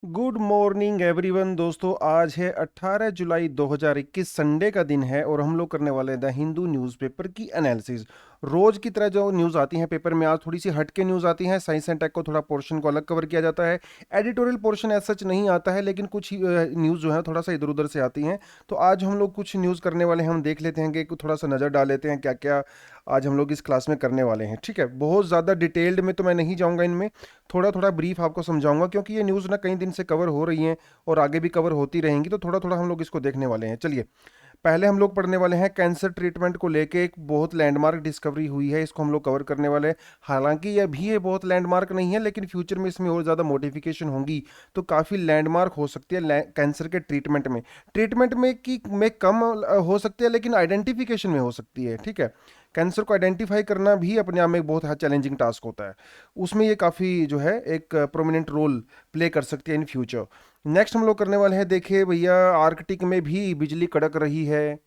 Good morning everyone दोस्तों। आज है 18 जुलाई 2021 संडे का दिन है और हम लोग करने वाले हैं द हिंदू न्यूज़पेपर की एनालिसिस। रोज की तरह जो न्यूज़ आती हैं पेपर में, आज थोड़ी सी हटके न्यूज़ आती हैं। साइंस एंड टेक को थोड़ा पोर्शन को अलग कवर किया जाता है। एडिटोरियल पोर्शन ऐसा सच नहीं आता है, लेकिन कुछ न्यूज़ जो है थोड़ा सा इधर उधर से आती हैं। तो आज हम लोग कुछ न्यूज़ करने वाले हैं, हम देख लेते हैं कि थोड़ा सा नज़र डाल लेते हैं क्या क्या आज हम लोग इस क्लास में करने वाले हैं। ठीक है, बहुत ज़्यादा डिटेल्ड में तो मैं नहीं जाऊँगा इनमें, थोड़ा थोड़ा ब्रीफ आपको समझाऊंगा, क्योंकि ये न्यूज़ ना कई दिन से कवर हो रही हैं और आगे भी कवर होती रहेंगी, तो थोड़ा थोड़ा हम लोग इसको देखने वाले हैं। चलिए, पहले हम लोग पढ़ने वाले हैं कैंसर ट्रीटमेंट को लेके एक बहुत लैंडमार्क डिस्कवरी हुई है, इसको हम लोग कवर करने वाले हैं। हालांकि ये भी ये बहुत लैंडमार्क नहीं है, लेकिन फ्यूचर में इसमें और ज़्यादा मॉडिफिकेशन होंगी तो काफ़ी लैंडमार्क हो सकती है कैंसर के ट्रीटमेंट में की में कम हो सकती है, लेकिन आइडेंटिफिकेशन में हो सकती है। ठीक है, कैंसर को आइडेंटिफाई करना भी अपने आप में एक बहुत चैलेंजिंग टास्क होता है, उसमें ये काफ़ी जो है एक प्रोमिनेंट रोल प्ले कर सकती है इन फ्यूचर। नेक्स्ट हम लोग करने वाले हैं, देखिए भैया, आर्कटिक में भी बिजली कड़क रही है।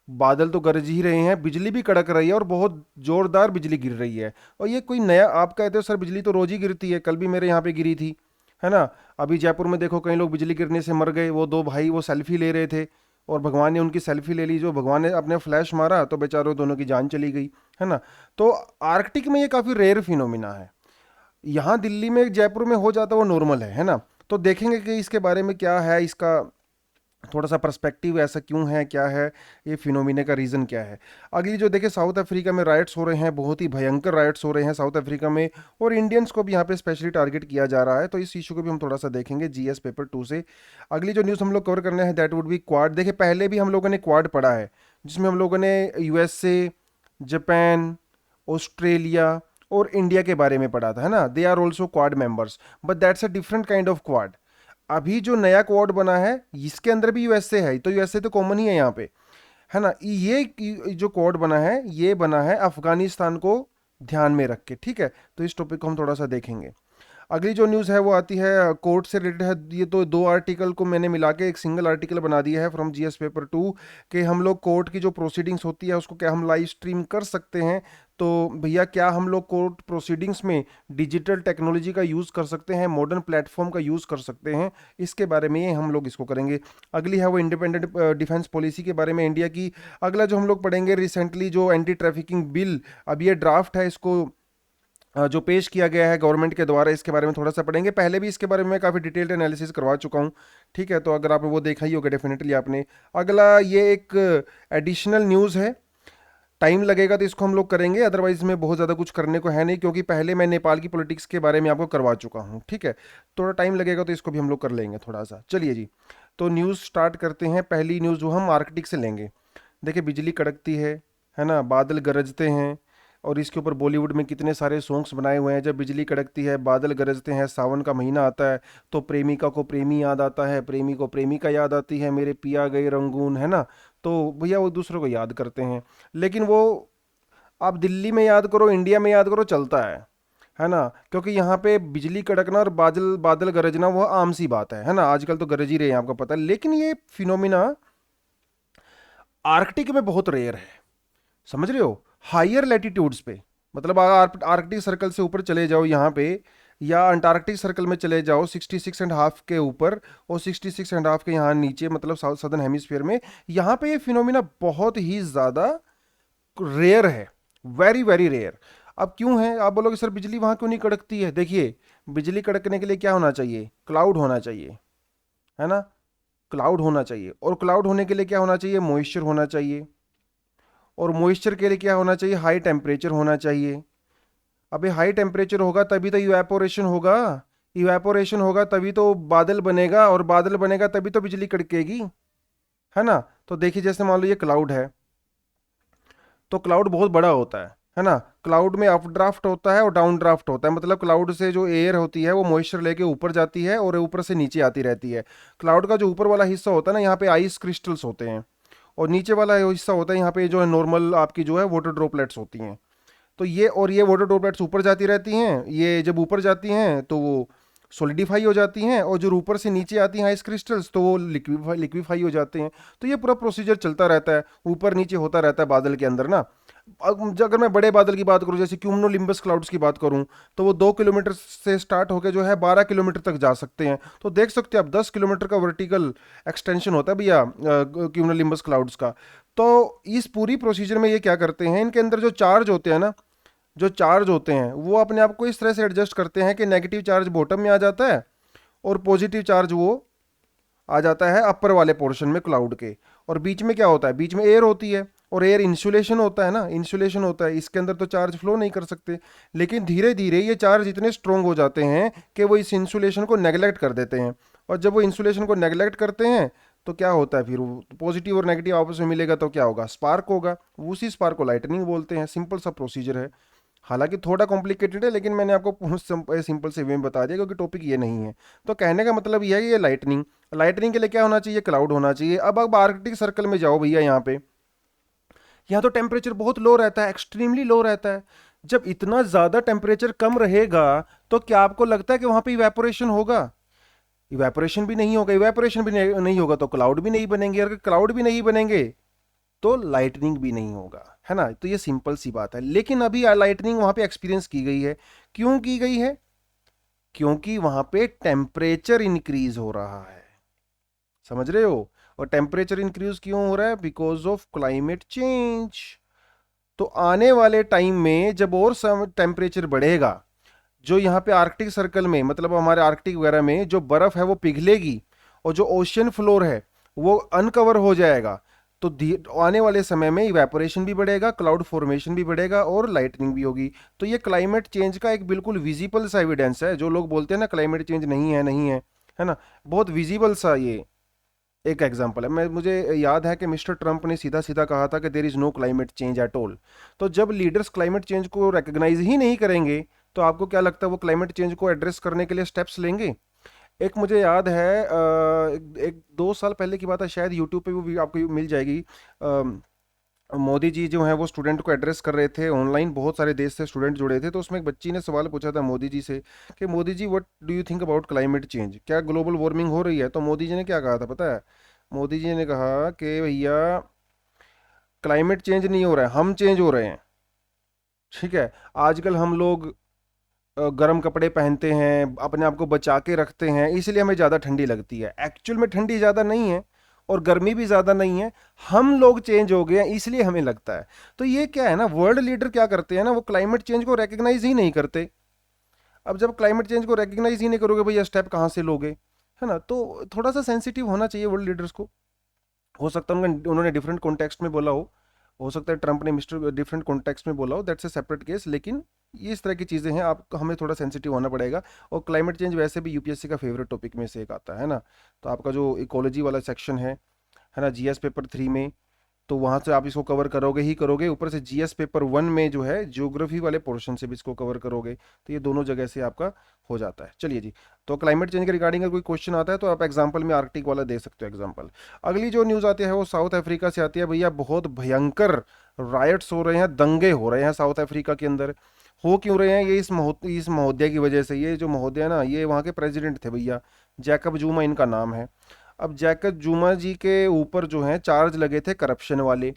बादल तो गरज ही रहे हैं, बिजली भी कड़क रही है और बहुत जोरदार बिजली गिर रही है। और ये कोई नया आप कहते हो सर बिजली तो रोज ही गिरती है, कल भी मेरे यहाँ पे गिरी थी, है ना। अभी जयपुर में देखो कई लोग बिजली गिरने से मर गए, वो दो भाई वो सेल्फी ले रहे थे और भगवान ने उनकी सेल्फी ले ली, जो भगवान ने अपने फ्लैश मारा तो बेचारों दोनों की जान चली गई, है ना। तो आर्कटिक में ये काफ़ी रेयर फिनोमिना है। यहाँ दिल्ली में जयपुर में हो जाता वो नॉर्मल है ना। तो देखेंगे कि इसके बारे में क्या है, इसका थोड़ा सा पर्सपेक्टिव ऐसा क्यों है, क्या है ये फिनोमिना का रीज़न क्या है। अगली जो देखिए, साउथ अफ्रीका में राइट्स हो रहे हैं, बहुत ही भयंकर राइट्स हो रहे हैं साउथ अफ्रीका में, और इंडियंस को भी यहाँ पे स्पेशली टारगेट किया जा रहा है, तो इस इशू को भी हम थोड़ा सा देखेंगे जीएस पेपर 2 से। अगली जो न्यूज़ हम लोग कवर करना है दैट वुड बी क्वाड। देखिए, पहले भी हम लोगों ने क्वाड पढ़ा है, जिसमें हम लोगों ने यूएसए, जापान, ऑस्ट्रेलिया और इंडिया के बारे में पढ़ा था, है ना। They are also Quad members, but that's a different kind of Quad. अभी जो नया क्वाड बना है इसके अंदर भी यूएसए है, तो यूएसए तो कॉमन ही है यहाँ पे, है ना। ये जो क्वाड बना है ये बना है अफगानिस्तान को ध्यान में रख के। ठीक है, तो इस टॉपिक को हम थोड़ा सा देखेंगे। अगली जो न्यूज़ है वो आती है कोर्ट से रिलेटेड है। ये तो दो आर्टिकल को मैंने मिला के एक सिंगल आर्टिकल बना दिया है फ्रॉम जीएस पेपर 2, कि हम लोग कोर्ट की जो प्रोसीडिंग्स होती है उसको क्या हम लाइव स्ट्रीम कर सकते हैं। तो भैया, क्या हम लोग कोर्ट प्रोसीडिंग्स में डिजिटल टेक्नोलॉजी का यूज़ कर सकते हैं, मॉडर्न प्लेटफॉर्म का यूज़ कर सकते हैं, इसके बारे में ये हम लोग इसको करेंगे। अगली है वो इंडिपेंडेंट डिफेंस पॉलिसी के बारे में इंडिया की। अगला जो हम लोग पढ़ेंगे, रिसेंटली जो एंटी ट्रैफिकिंग बिल, अब ये ड्राफ्ट है, इसको जो पेश किया गया है गवर्नमेंट के द्वारा, इसके बारे में थोड़ा सा पढ़ेंगे। पहले भी इसके बारे में मैं काफ़ी डिटेल्ड एनालिसिस करवा चुका हूँ। ठीक है, तो अगर आपने वो देखा ही होगा डेफिनेटली आपने। अगला ये एक एडिशनल न्यूज़ है, टाइम लगेगा तो इसको हम लोग करेंगे, अदरवाइज में बहुत ज़्यादा कुछ करने को है नहीं, क्योंकि पहले मैं नेपाल की पॉलिटिक्स के बारे में आपको करवा चुका हूँ। ठीक है, थोड़ा टाइम लगेगा तो इसको भी हम लोग कर लेंगे थोड़ा सा। चलिए जी, तो न्यूज़ स्टार्ट करते हैं। पहली न्यूज़ जो हम आर्कटिक से लेंगे। देखिए, बिजली कड़कती है ना, बादल गरजते हैं, और इसके ऊपर बॉलीवुड में कितने सारे सॉन्ग्स बनाए हुए हैं। जब बिजली कड़कती है, बादल गरजते हैं, सावन का महीना आता है, तो प्रेमिका को प्रेमी याद आता है, प्रेमी को प्रेमिका याद आती है, मेरे पिया गए रंगून, है ना। तो भैया वो दूसरों को याद करते हैं, लेकिन वो आप दिल्ली में याद करो, इंडिया में याद करो, चलता है ना। क्योंकि यहाँ पे बिजली कड़कना और बादल बादल गरजना वो आम सी बात है ना। आजकल तो गरज ही रहे हैं, आपको पता है, लेकिन ये फिनोमिना आर्कटिक में बहुत रेयर है, समझ रहे हो। हायर लैटिट्यूड्स पे, मतलब आर्कटिक सर्कल से ऊपर चले जाओ यहाँ पे, या अंटार्कटिक सर्कल में चले जाओ 66.5 के ऊपर और 66.5 के यहाँ नीचे, मतलब साउथ सदर्न हेमिस्फीयर में, यहाँ पे ये फिनोमिना बहुत ही ज़्यादा रेयर है, वेरी वेरी रेयर। अब क्यों है, आप बोलोगे सर बिजली वहाँ क्यों नहीं कड़कती है। देखिए, बिजली कड़कने के लिए क्या होना चाहिए, क्लाउड होना चाहिए, है ना। क्लाउड होना चाहिए, और क्लाउड होने के लिए क्या होना चाहिए, मॉइस्चर होना चाहिए, और मॉइस्चर के लिए क्या होना चाहिए, हाई टेम्परेचर होना चाहिए। अबे हाई टेम्परेचर होगा तभी तो इवेपोरेशन होगा, इवेपोरेशन होगा तभी तो बादल बनेगा, और बादल बनेगा तभी तो बिजली कड़केगी, है ना। तो देखिए, जैसे मान लो ये क्लाउड है, तो क्लाउड बहुत बड़ा होता है ना। क्लाउड में अप ड्राफ्ट होता है और डाउन ड्राफ्ट होता है, मतलब क्लाउड से जो एयर होती है वो मॉइस्चर लेके ऊपर जाती है और ऊपर से नीचे आती रहती है। क्लाउड का जो ऊपर वाला हिस्सा होता है ना, यहाँ पे आइस क्रिस्टल्स होते हैं, और नीचे वाला हिस्सा होता है यहाँ पे जो है नॉर्मल आपकी जो है वाटर ड्रॉपलेट्स होती हैं। तो ये, और ये वाटर ड्रॉपलेट्स ऊपर जाती रहती हैं, ये जब ऊपर जाती हैं तो वो सॉलिडिफाई हो जाती हैं, और जो ऊपर से नीचे आती हैं आइस क्रिस्टल्स तो वो लिक्विफाई हो जाते हैं। तो ये पूरा प्रोसीजर चलता रहता है, ऊपर नीचे होता रहता है बादल के अंदर ना। अगर मैं बड़े बादल की बात करूं, जैसे क्यूमुलोनिम्बस क्लाउड्स की बात करूं, तो वो 2 किलोमीटर से स्टार्ट होकर जो है 12 किलोमीटर तक जा सकते हैं। तो देख सकते हैं आप 10 किलोमीटर का वर्टिकल एक्सटेंशन होता है भैया क्यूमुलोनिम्बस क्लाउड्स का। तो इस पूरी प्रोसीजर में ये क्या करते हैं, इनके अंदर जो चार्ज होते हैं ना, जो चार्ज होते हैं वो अपने आप को इस तरह से एडजस्ट करते हैं कि नेगेटिव चार्ज बॉटम में आ जाता है और पॉजिटिव चार्ज वो आ जाता है अपर वाले पोर्शन में क्लाउड के। और बीच में क्या होता है, बीच में एयर होती है, और एयर इंसुलेशन होता है ना, इंसुलेशन होता है, इसके अंदर तो चार्ज फ्लो नहीं कर सकते। लेकिन धीरे धीरे ये चार्ज इतने स्ट्रोंग हो जाते हैं कि वो इस इंसुलेशन को नेगलेक्ट कर देते हैं। और जब वो इंसुलेशन को नेगलेक्ट करते हैं तो क्या होता है, फिर वो पॉजिटिव और नेगेटिव आपस में मिलेगा तो क्या होगा, स्पार्क होगा। उसी स्पार्क को लाइटनिंग बोलते हैं। सिंपल सा प्रोसीजर है, हालांकि थोड़ा कॉम्प्लिकेटेड है, लेकिन मैंने आपको सिंपल से वे में बता दिया क्योंकि टॉपिक ये नहीं है। तो कहने का मतलब ये है कि ये लाइटनिंग, लाइटनिंग के लिए क्या होना चाहिए, क्लाउड होना चाहिए। अब आर्कटिक सर्कल में जाओ भैया, यहाँ तो टेम्परेचर बहुत लो रहता है, एक्सट्रीमली लो रहता है। जब इतना ज़्यादा टेम्परेचर कम रहेगा तो क्या आपको लगता है कि वहाँ पे इवेपोरेशन होगा? इवेपोरेशन भी नहीं होगा। इवेपोरेशन भी नहीं होगा तो क्लाउड भी नहीं बनेंगे, अगर क्लाउड भी नहीं बनेंगे तो लाइटनिंग भी नहीं होगा, है ना। तो ये सिंपल सी बात है। लेकिन अभी लाइटनिंग वहां पे एक्सपीरियंस की गई है। क्यों की गई है? क्योंकि वहां पे टेम्परेचर इंक्रीज हो रहा है, समझ रहे हो। और टेम्परेचर इंक्रीज क्यों हो रहा है? Because of climate change. तो आने वाले टाइम में जब और टेम्परेचर बढ़ेगा, जो यहाँ पे आर्कटिक सर्कल में, मतलब हमारे आर्कटिक वगैरह में जो बर्फ है वो पिघलेगी, और जो ओशियन फ्लोर है वो अनकवर हो जाएगा। तो आने वाले समय में इवेपोरेशन भी बढ़ेगा, क्लाउड फॉर्मेशन भी बढ़ेगा, और लाइटनिंग भी होगी। तो ये क्लाइमेट चेंज का एक बिल्कुल विजिबल सा एविडेंस है। जो लोग बोलते हैं ना क्लाइमेट चेंज नहीं है, नहीं है ना, बहुत विजिबल सा ये एक एग्जाम्पल है। मुझे याद है कि मिस्टर ट्रंप ने सीधा सीधा कहा था कि there is know climate change at all. तो जब लीडर्स क्लाइमेट चेंज को रिकग्नाइज ही नहीं करेंगे तो आपको क्या लगता है वो क्लाइमेट चेंज को एड्रेस करने के लिए स्टेप्स लेंगे? एक मुझे याद है एक 2 साल पहले की बात है, शायद यूट्यूब पे भी आपको मिल जाएगी। मोदी जी जो हैं वो स्टूडेंट को एड्रेस कर रहे थे ऑनलाइन, बहुत सारे देश से स्टूडेंट जुड़े थे। तो उसमें एक बच्ची ने सवाल पूछा था मोदी जी से कि Modi ji what do you think about climate change, क्या ग्लोबल वार्मिंग हो रही है? तो मोदी जी ने क्या कहा था पता है? मोदी जी ने कहा कि भैया क्लाइमेट चेंज नहीं हो रहा है, हम चेंज हो रहे हैं। ठीक है, आजकल हम लोग गर्म कपड़े पहनते हैं, अपने आप को बचा के रखते हैं, इसलिए हमें ज़्यादा ठंडी लगती है। एक्चुअल में ठंडी ज़्यादा नहीं है और गर्मी भी ज़्यादा नहीं है, हम लोग चेंज हो गए हैं इसलिए हमें लगता है। तो ये क्या है ना, वर्ल्ड लीडर क्या करते हैं ना, वो क्लाइमेट चेंज को रिकग्नाइज ही नहीं करते। अब जब क्लाइमेट चेंज को रिकग्नाइज ही नहीं करोगे भैया, स्टेप कहाँ से लोगे, है ना। तो थोड़ा सा सेंसिटिव होना चाहिए वर्ल्ड लीडर्स को। हो सकता है उन्होंने डिफरेंट कॉन्टेक्स्ट में बोला हो सकता है ट्रंप ने मिस्टर डिफरेंट कॉन्टेक्स्ट में बोला हो, दैट्स ए सेपरेट केस। लेकिन ये इस तरह की चीज़ें हैं, आपको हमें थोड़ा सेंसिटिव होना पड़ेगा। और क्लाइमेट चेंज वैसे भी यूपीएससी का फेवरेट टॉपिक में से एक आता है ना। तो आपका जो इकोलॉजी वाला सेक्शन है ना, जीएस पेपर 3 में, तो वहाँ से आप इसको कवर करोगे ही करोगे। ऊपर से जीएस पेपर 1 में जो है ज्योग्राफी वाले पोर्शन से भी इसको कवर करोगे। तो ये दोनों जगह से आपका हो जाता है। चलिए जी, तो क्लाइमेट चेंज के रिगार्डिंग अगर कोई क्वेश्चन आता है तो आप एग्जाम्पल में आर्कटिक वाला दे सकते हो एग्जाम्पल। अगली जो न्यूज़ आती है वो साउथ अफ्रीका से आती है भैया। बहुत भयंकर रायट्स हो रहे हैं, दंगे हो रहे हैं साउथ अफ्रीका के अंदर। हो क्यों रहे हैं? ये इस महोदय की वजह से। ये जो महोदय ना, ये वहाँ के प्रेसिडेंट थे भैया, जैकब जुमा इनका नाम है। अब जैकब जुमा जी के ऊपर जो है चार्ज लगे थे करप्शन वाले।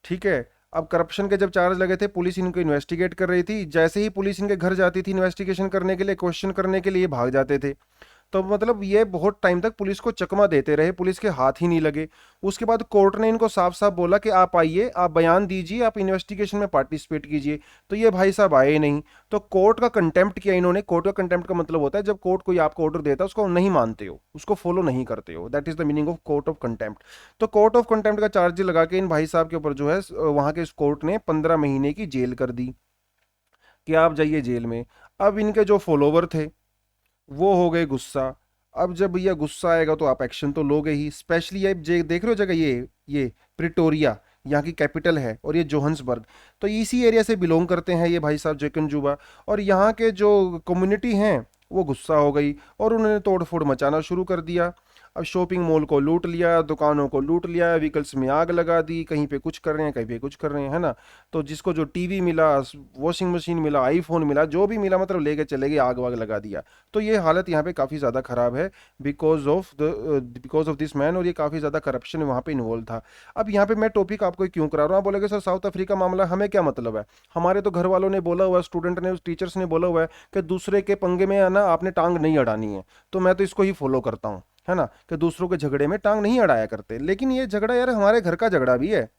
ठीक है, अब करप्शन के जब चार्ज लगे थे, पुलिस इनको इन्वेस्टिगेट कर रही थी। जैसे ही पुलिस इनके घर जाती थी इन्वेस्टिगेशन करने के लिए, क्वेश्चन करने के लिए, भाग जाते थे। तो मतलब ये बहुत टाइम तक पुलिस को चकमा देते रहे, पुलिस के हाथ ही नहीं लगे। उसके बाद कोर्ट ने इनको साफ साफ बोला कि आप आइए, आप बयान दीजिए, आप इन्वेस्टिगेशन में पार्टिसिपेट कीजिए। तो ये भाई साहब आए नहीं। तो कोर्ट का कंटेम्प्ट किया इन्होंने। कोर्ट का कंटेम्प्ट का मतलब होता है जब कोर्ट कोई आपको ऑर्डर देता है उसको नहीं मानते हो, उसको फॉलो नहीं करते हो, that is the meaning of court of contempt. तो कोर्ट ऑफ कंटेम्प्ट का चार्ज लगा के इन भाई साहब के ऊपर जो है वहां के कोर्ट ने 15 महीने की जेल कर दी कि आप जाइए जेल में। अब इनके जो फॉलोवर थे वो हो गए गुस्सा। अब जब भैया गुस्सा आएगा तो आप एक्शन तो लोगे ही। स्पेशली ये देख रहे हो जगह, ये प्रिटोरिया यहाँ की कैपिटल है, और ये जोहन्सबर्ग, तो इसी एरिया से बिलोंग करते हैं ये भाई साहब जेकन जुबा। और यहाँ के जो कम्युनिटी हैं वो गुस्सा हो गई और उन्होंने तोड़ फोड़ मचाना शुरू कर दिया। अब शॉपिंग मॉल को लूट लिया, दुकानों को लूट लिया, व्हीकल्स में आग लगा दी, कहीं पे कुछ कर रहे हैं, कहीं पे कुछ कर रहे हैं, है ना। तो जिसको जो टीवी मिला, वॉशिंग मशीन मिला, आईफोन मिला, जो भी मिला मतलब लेके चले गए, आग वाग लगा दिया। तो ये हालत यहाँ पे काफ़ी ज़्यादा ख़राब है बिकॉज ऑफ दिस मैन, और ये काफ़ी ज़्यादा करप्शन वहाँ पे इन्वॉल्व था। अब यहाँ पे मैं टॉपिक आपको क्यों करा रहा हूँ, आप बोलेगे सर साउथ अफ्रीका मामला हमें क्या मतलब है। हमारे तो घर वालों ने बोला हुआ है, स्टूडेंट ने, टीचर्स ने बोला हुआ है कि दूसरे के पंगे में है ना आपने टांग नहीं अड़ानी है। तो मैं तो इसको ही फॉलो करता हूँ, है ना, कि दूसरों के झगड़े में टांग नहीं अड़ाया करते। लेकिन ये झगड़ा यार हमारे घर का झगड़ा भी है।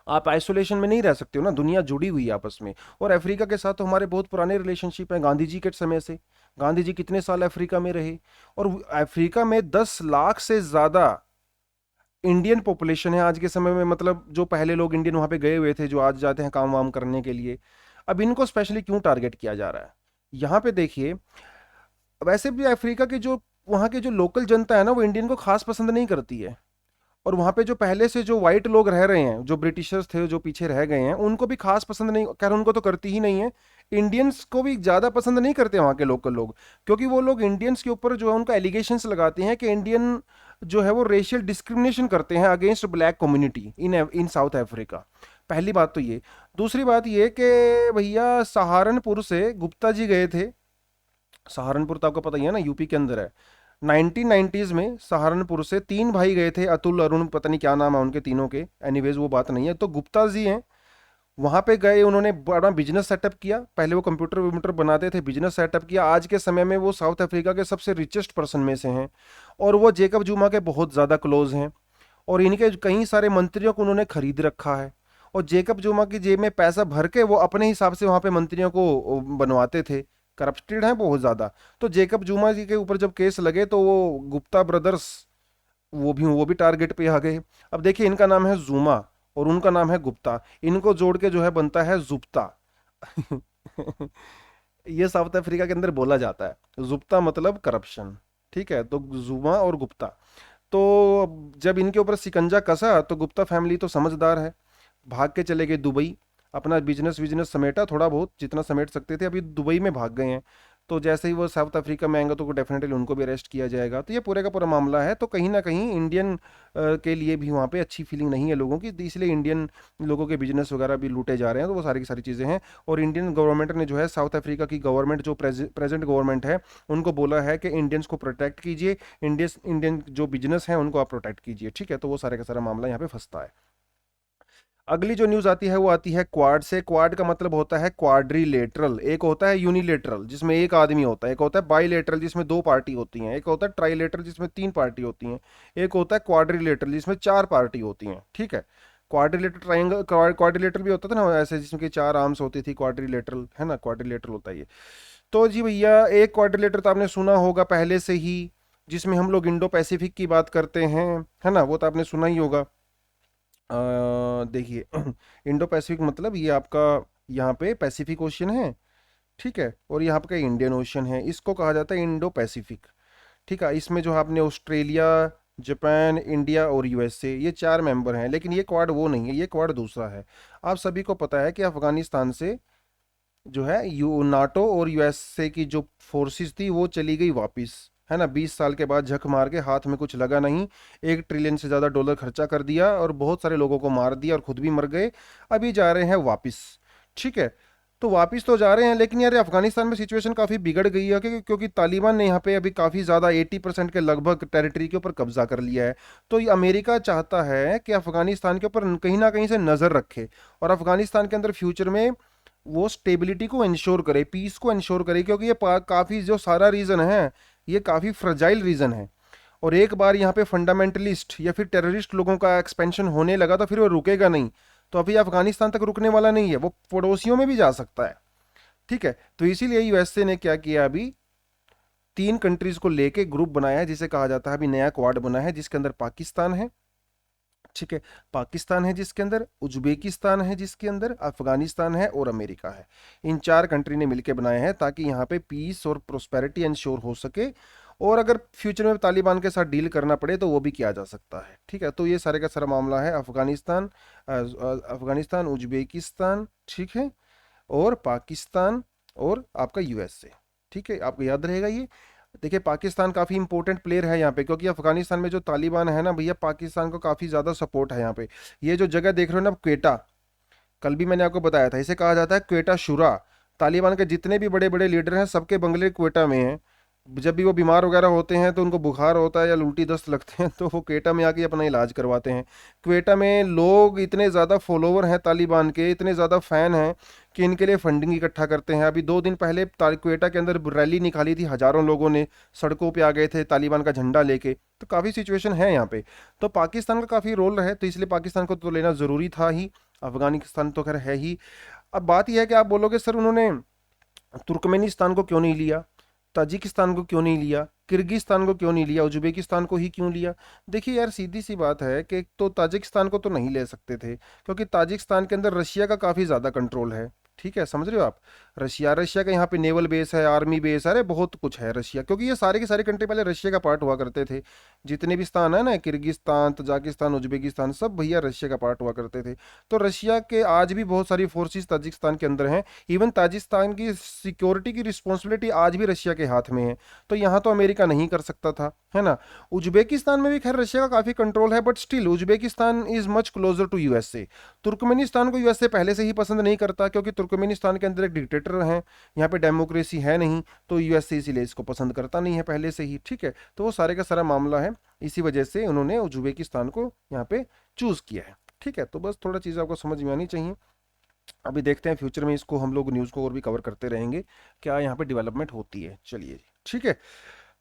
आप आइसोलेशन में नहीं रह सकते हो ना, दुनिया जुड़ी हुई है आपस में। और अफ्रीका के साथ तो हमारे बहुत पुराने रिलेशनशिप हैं, गांधी जी के समय से। गांधी जी कितने साल अफ्रीका में रहे, और अफ्रीका में 10 लाख से ज्यादा इंडियन पॉपुलेशन है आज के समय में। मतलब जो पहले लोग इंडियन वहां पे गए हुए थे, जो आज जाते हैं काम वाम करने के लिए। अब इनको स्पेशली क्यों टारगेट किया जा रहा है, यहाँ पे देखिए। वैसे भी अफ्रीका के जो वहाँ के जो लोकल जनता है ना, वो इंडियन को खास पसंद नहीं करती है। और वहाँ पे जो पहले से जो वाइट लोग रह रहे हैं, जो ब्रिटिशर्स थे जो पीछे रह गए हैं, उनको भी खास पसंद नहीं, खैर उनको तो करती ही नहीं है। इंडियंस को भी ज़्यादा पसंद नहीं करते वहाँ के लोकल लोग। क्योंकि वो लोग इंडियंस के ऊपर जो है उनका एलिगेशंस लगाते हैं कि इंडियन जो है वो रेशियल डिस्क्रिमिनेशन करते हैं against black community in south Africa. पहली बात तो ये। दूसरी बात ये कि भैया सहारनपुर से गुप्ता जी गए थे। सहारनपुर तो आपको पता ही है ना, यूपी के अंदर है। 1990s में सहारनपुर से 3 भाई गए थे, अतुल, अरुण, पता नहीं क्या नाम है उनके तीनों के, एनीवेज वो बात नहीं है। तो गुप्ता जी हैं, वहां पे गए, उन्होंने बड़ा बिजनेस सेटअप किया। पहले वो कंप्यूटर वम्प्यूटर बनाते थे, बिजनेस सेटअप किया। आज के समय में वो साउथ अफ्रीका के सबसे रिचेस्ट पर्सन में से हैं। और वो जेकब जुमा के बहुत ज़्यादा क्लोज हैं। और इनके कई सारे मंत्रियों को उन्होंने खरीद रखा है। और जेकब जुमा की जेब में पैसा भर के वो अपने हिसाब से वहां पे मंत्रियों को बनवाते थे। करप्टेड है बहुत ज्यादा। तो जेकब जुमा जी के ऊपर जब केस लगे तो वो गुप्ता ब्रदर्स वो भी टारगेट पे आ गए। अब देखिए, इनका नाम है जुमा और उनका नाम है गुप्ता, इनको जोड़ के जो है बनता है जुप्ता। ये साउथ अफ्रीका के अंदर बोला जाता है, जुप्ता मतलब करप्शन। ठीक है, तो जुमा और गुप्ता। तो जब इनके ऊपर सिकंजा कसा तो गुप्ता फैमिली तो समझदार है, भाग के चले गए दुबई। अपना बिजनेस बिजनेस समेटा, थोड़ा बहुत जितना समेट सकते थे, अभी दुबई में भाग गए हैं। तो जैसे ही वो साउथ अफ्रीका में आएंगे तो डेफिनेटली उनको भी अरेस्ट किया जाएगा। तो ये पूरे का पूरा मामला है। तो कहीं ना कहीं इंडियन के लिए भी वहाँ पे अच्छी फीलिंग नहीं है लोगों की, तो इसलिए इंडियन लोगों के बिजनेस वगैरह भी लूटे जा रहे हैं। तो वो सारी की सारी चीज़ें हैं। और इंडियन गवर्नमेंट ने जो है, साउथ अफ्रीका की गवर्नमेंट जो प्रेजेंट गवर्नमेंट है, उनको बोला है कि इंडियंस को प्रोटेक्ट कीजिए, इंडियन जो बिजनेस है उनको आप प्रोटेक्ट कीजिए। ठीक है, तो वो सारे का सारा मामला यहाँ पे फंसता है। अगली जो न्यूज आती है वो आती है क्वाड से। क्वाड का मतलब होता है क्वाड्रिलेटरल। एक होता है यूनिलेटरल जिसमें एक आदमी होता है, एक होता है बाइलेटरल जिसमें 2 पार्टी होती हैं, एक होता है ट्राइलेटरल जिसमें 3 पार्टी होती हैं, एक होता है क्वाड्रिलेटरल जिसमें 4 पार्टी होती हैं। ठीक है, क्वाड्रिलेटर ट्राइंगल क्वाड्रिलेटर भी होता था ना ऐसे, जिसमें कि 4 आर्म्स होती थी, क्वाड्रिलेटरल है ना, क्वाड्रिलेटरल होता है ये। तो जी भैया, एक क्वाड्रिलेटर तो आपने सुना होगा पहले से ही, जिसमें हम लोग इंडो पैसिफिक की बात करते हैं, है ना, वो तो आपने सुना ही होगा। देखिए, इंडो पैसिफिक मतलब ये आपका यहाँ पे पैसिफिक ओशियन है। ठीक है, और यहाँ पे इंडियन ओशियन है, इसको कहा जाता है इंडो पैसिफिक। ठीक है, इसमें जो आपने ऑस्ट्रेलिया, जापान, इंडिया और यूएसए, ये 4 मेंबर हैं। लेकिन ये क्वाड वो नहीं है, ये क्वाड दूसरा है। आप सभी को पता है कि अफगानिस्तान से जो है यू नाटो और यूएसए की जो फोर्सेस थी वो चली गई वापस, है ना। 20 साल के बाद झक मार के, हाथ में कुछ लगा नहीं, 1 ट्रिलियन से ज़्यादा डॉलर खर्चा कर दिया और बहुत सारे लोगों को मार दिया और खुद भी मर गए। अभी जा रहे हैं वापस। ठीक है, तो वापस तो जा रहे हैं, लेकिन यार अफगानिस्तान में सिचुएशन काफ़ी बिगड़ गई है, क्योंकि तालिबान ने यहाँ पे अभी काफ़ी ज़्यादा 80% के लगभग टेरिटरी के ऊपर कब्जा कर लिया है। तो ये अमेरिका चाहता है कि अफगानिस्तान के ऊपर कहीं ना कहीं से नज़र रखे, और अफगानिस्तान के अंदर फ्यूचर में वो स्टेबिलिटी को इंश्योर करे, पीस को इंश्योर करे, क्योंकि ये काफ़ी जो सारा रीजन है, ये काफ़ी फ्रजाइल रीजन है। और एक बार यहाँ पे फंडामेंटलिस्ट या फिर टेररिस्ट लोगों का एक्सपेंशन होने लगा तो फिर वो रुकेगा नहीं। तो अभी अफगानिस्तान तक रुकने वाला नहीं है, वो पड़ोसियों में भी जा सकता है। ठीक है, तो इसीलिए यूएसए ने क्या किया, अभी 3 कंट्रीज को लेके ग्रुप बनाया है, जिसे कहा जाता है, अभी नया क्वाड बना है, जिसके अंदर पाकिस्तान है। ठीक है, पाकिस्तान है जिसके अंदर, उज्बेकिस्तान है जिसके अंदर, अफगानिस्तान है और अमेरिका है। इन 4 कंट्री ने मिलकर बनाए हैं ताकि यहाँ पे पीस और प्रोस्पेरिटी इंश्योर हो सके। और अगर फ्यूचर में तालिबान के साथ डील करना पड़े तो वो भी किया जा सकता है। ठीक है, तो ये सारे का सारा मामला है अफगानिस्तान, उज्बेकिस्तान, ठीक है, और पाकिस्तान और आपका यूएसए। ठीक है, आपको याद रहेगा ये। देखिए पाकिस्तान काफ़ी इंपॉर्टेंट प्लेयर है यहाँ पे, क्योंकि अफगानिस्तान में जो तालिबान है ना भैया, पाकिस्तान को काफ़ी ज़्यादा सपोर्ट है यहाँ पे। ये जो जगह देख रहे हो ना क्वेटा, कल भी मैंने आपको बताया था, इसे कहा जाता है क्वेटा शुरा। तालिबान के जितने भी बड़े बड़े लीडर हैं सबके बंगले क्वेटा में हैं। जब भी वो बीमार वगैरह होते हैं तो उनको बुखार होता है या उल्टी दस्त लगते हैं तो वो क्वेटा में आके अपना इलाज करवाते हैं। क्वेटा में लोग इतने ज़्यादा फॉलोवर हैं तालिबान के, इतने ज़्यादा फ़ैन हैं कि इनके लिए फंडिंग इकट्ठा करते हैं। अभी 2 दिन पहले क्वेटा के अंदर रैली निकाली थी, हज़ारों लोगों ने सड़कों पे आ गए थे तालिबान का झंडा लेके। तो काफ़ी सिचुएशन है यहाँ पे। तो पाकिस्तान का काफ़ी रोल है, तो इसलिए पाकिस्तान को तो लेना ज़रूरी था ही। अफगानिस्तान तो खैर है ही। अब बात यह है कि आप बोलोगे सर उन्होंने तुर्कमेनिस्तान को क्यों नहीं लिया, ताजिकिस्तान को क्यों नहीं लिया, किर्गिस्तान को क्यों नहीं लिया, उज्बेकिस्तान को ही क्यों लिया। देखिए यार सीधी सी बात है कि तो ताजिकिस्तान को तो नहीं ले सकते थे, क्योंकि ताजिकिस्तान के अंदर रशिया का काफ़ी ज़्यादा कंट्रोल है। ठीक है, समझ रहे हो आप। रशिया का यहाँ पे नेवल बेस है, आर्मी बेस है, अरे बहुत कुछ है रशिया, क्योंकि ये सारे के सारे कंट्री पहले रशिया का पार्ट हुआ करते थे। जितने भी स्थान है ना, किर्गिस्तान, तजाकिस्तान, उज्बेकिस्तान, सब भैया रशिया का पार्ट हुआ करते थे। तो रशिया के आज भी बहुत सारी फोर्सेस ताजिकिस्तान के अंदर हैं। इवन ताजिकिस्तान की सिक्योरिटी की रिस्पॉन्सिबिलिटी आज भी रशिया के हाथ में है। तो यहाँ तो अमेरिका नहीं कर सकता था, है ना। उज्बेकिस्तान में भी खैर रशिया का काफ़ी कंट्रोल है, but still Uzbekistan is much closer to USA. Turkmenistan को यूएसए पहले से ही पसंद नहीं करता, क्योंकि तुर्कमेनिस्तान के अंदर एक डिक्टेटर हैं, यहाँ पे डेमोक्रेसी है नहीं, तो यूएसए इसीलिए इसको पसंद करता नहीं है पहले से ही। ठीक है, तो वो सारे का सारा मामला है, इसी वजह से उन्होंने उज्बेकिस्तान को यहाँ पे चूज किया है। ठीक है, तो बस थोड़ा चीज़ आपको समझ में आनी चाहिए। अभी देखते हैं फ्यूचर में इसको हम लोग न्यूज़ को और भी कवर करते रहेंगे, क्या यहाँ पे डेवलपमेंट होती है। चलिए जी, ठीक है।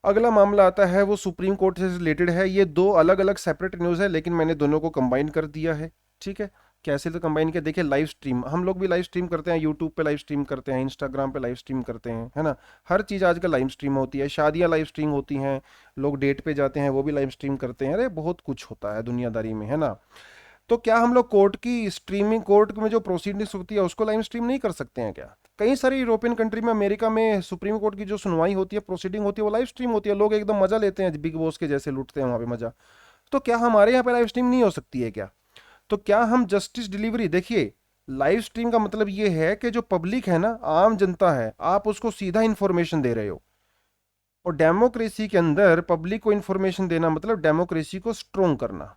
अगला मामला आता है वो सुप्रीम कोर्ट से रिलेटेड है। ये दो अलग अलग सेपरेट न्यूज़ है, लेकिन मैंने दोनों को कंबाइन कर दिया है। ठीक है, कैसे तो कंबाइन किया, देखिए लाइव स्ट्रीम हम लोग भी लाइव स्ट्रीम करते हैं, यूट्यूब पे लाइव स्ट्रीम करते हैं, इंस्टाग्राम पे लाइव स्ट्रीम करते हैं, है ना। हर चीज़ आजकल लाइव स्ट्रीम होती है, शादियाँ लाइव स्ट्रीम होती हैं, लोग डेट पे जाते हैं वो भी लाइव स्ट्रीम करते हैं, अरे बहुत कुछ होता है दुनियादारी में, है ना। तो क्या हम लोग कोर्ट की स्ट्रीमिंग, कोर्ट में जो प्रोसीडिंग्स होती है उसको लाइव स्ट्रीम नहीं कर सकते हैं क्या। कई सारी यूरोपियन कंट्री में, अमेरिका में सुप्रीम कोर्ट की जो सुनवाई होती है, प्रोसीडिंग होती है, वो लाइव स्ट्रीम होती है, लोग एकदम मजा लेते हैं, बिग बॉस के जैसे लूटते हैं वहाँ पे मजा। तो क्या हमारे यहाँ पे लाइव स्ट्रीम नहीं हो सकती है क्या। तो क्या हम जस्टिस डिलीवरी, देखिए लाइव स्ट्रीम का मतलब ये है कि जो पब्लिक है ना, आम जनता है, आप उसको सीधा इंफॉर्मेशन दे रहे हो। और डेमोक्रेसी के अंदर पब्लिक को इंफॉर्मेशन देना मतलब डेमोक्रेसी को स्ट्रोंग करना।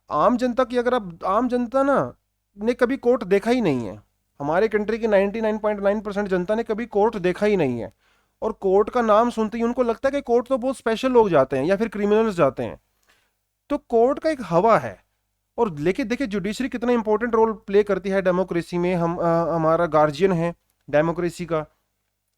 आम जनता की, अगर आप आम जनता ना ने कभी कोर्ट देखा ही नहीं है, हमारे कंट्री की 99.9% जनता ने कभी कोर्ट देखा ही नहीं है। और कोर्ट का नाम सुनते ही उनको लगता है कि कोर्ट तो बहुत स्पेशल लोग जाते हैं या फिर क्रिमिनल्स जाते हैं। तो कोर्ट का एक हवा है। और लेकिन देखिए जुडिशरी कितना इंपॉर्टेंट रोल प्ले करती है डेमोक्रेसी में। हमारा गार्जियन है डेमोक्रेसी का,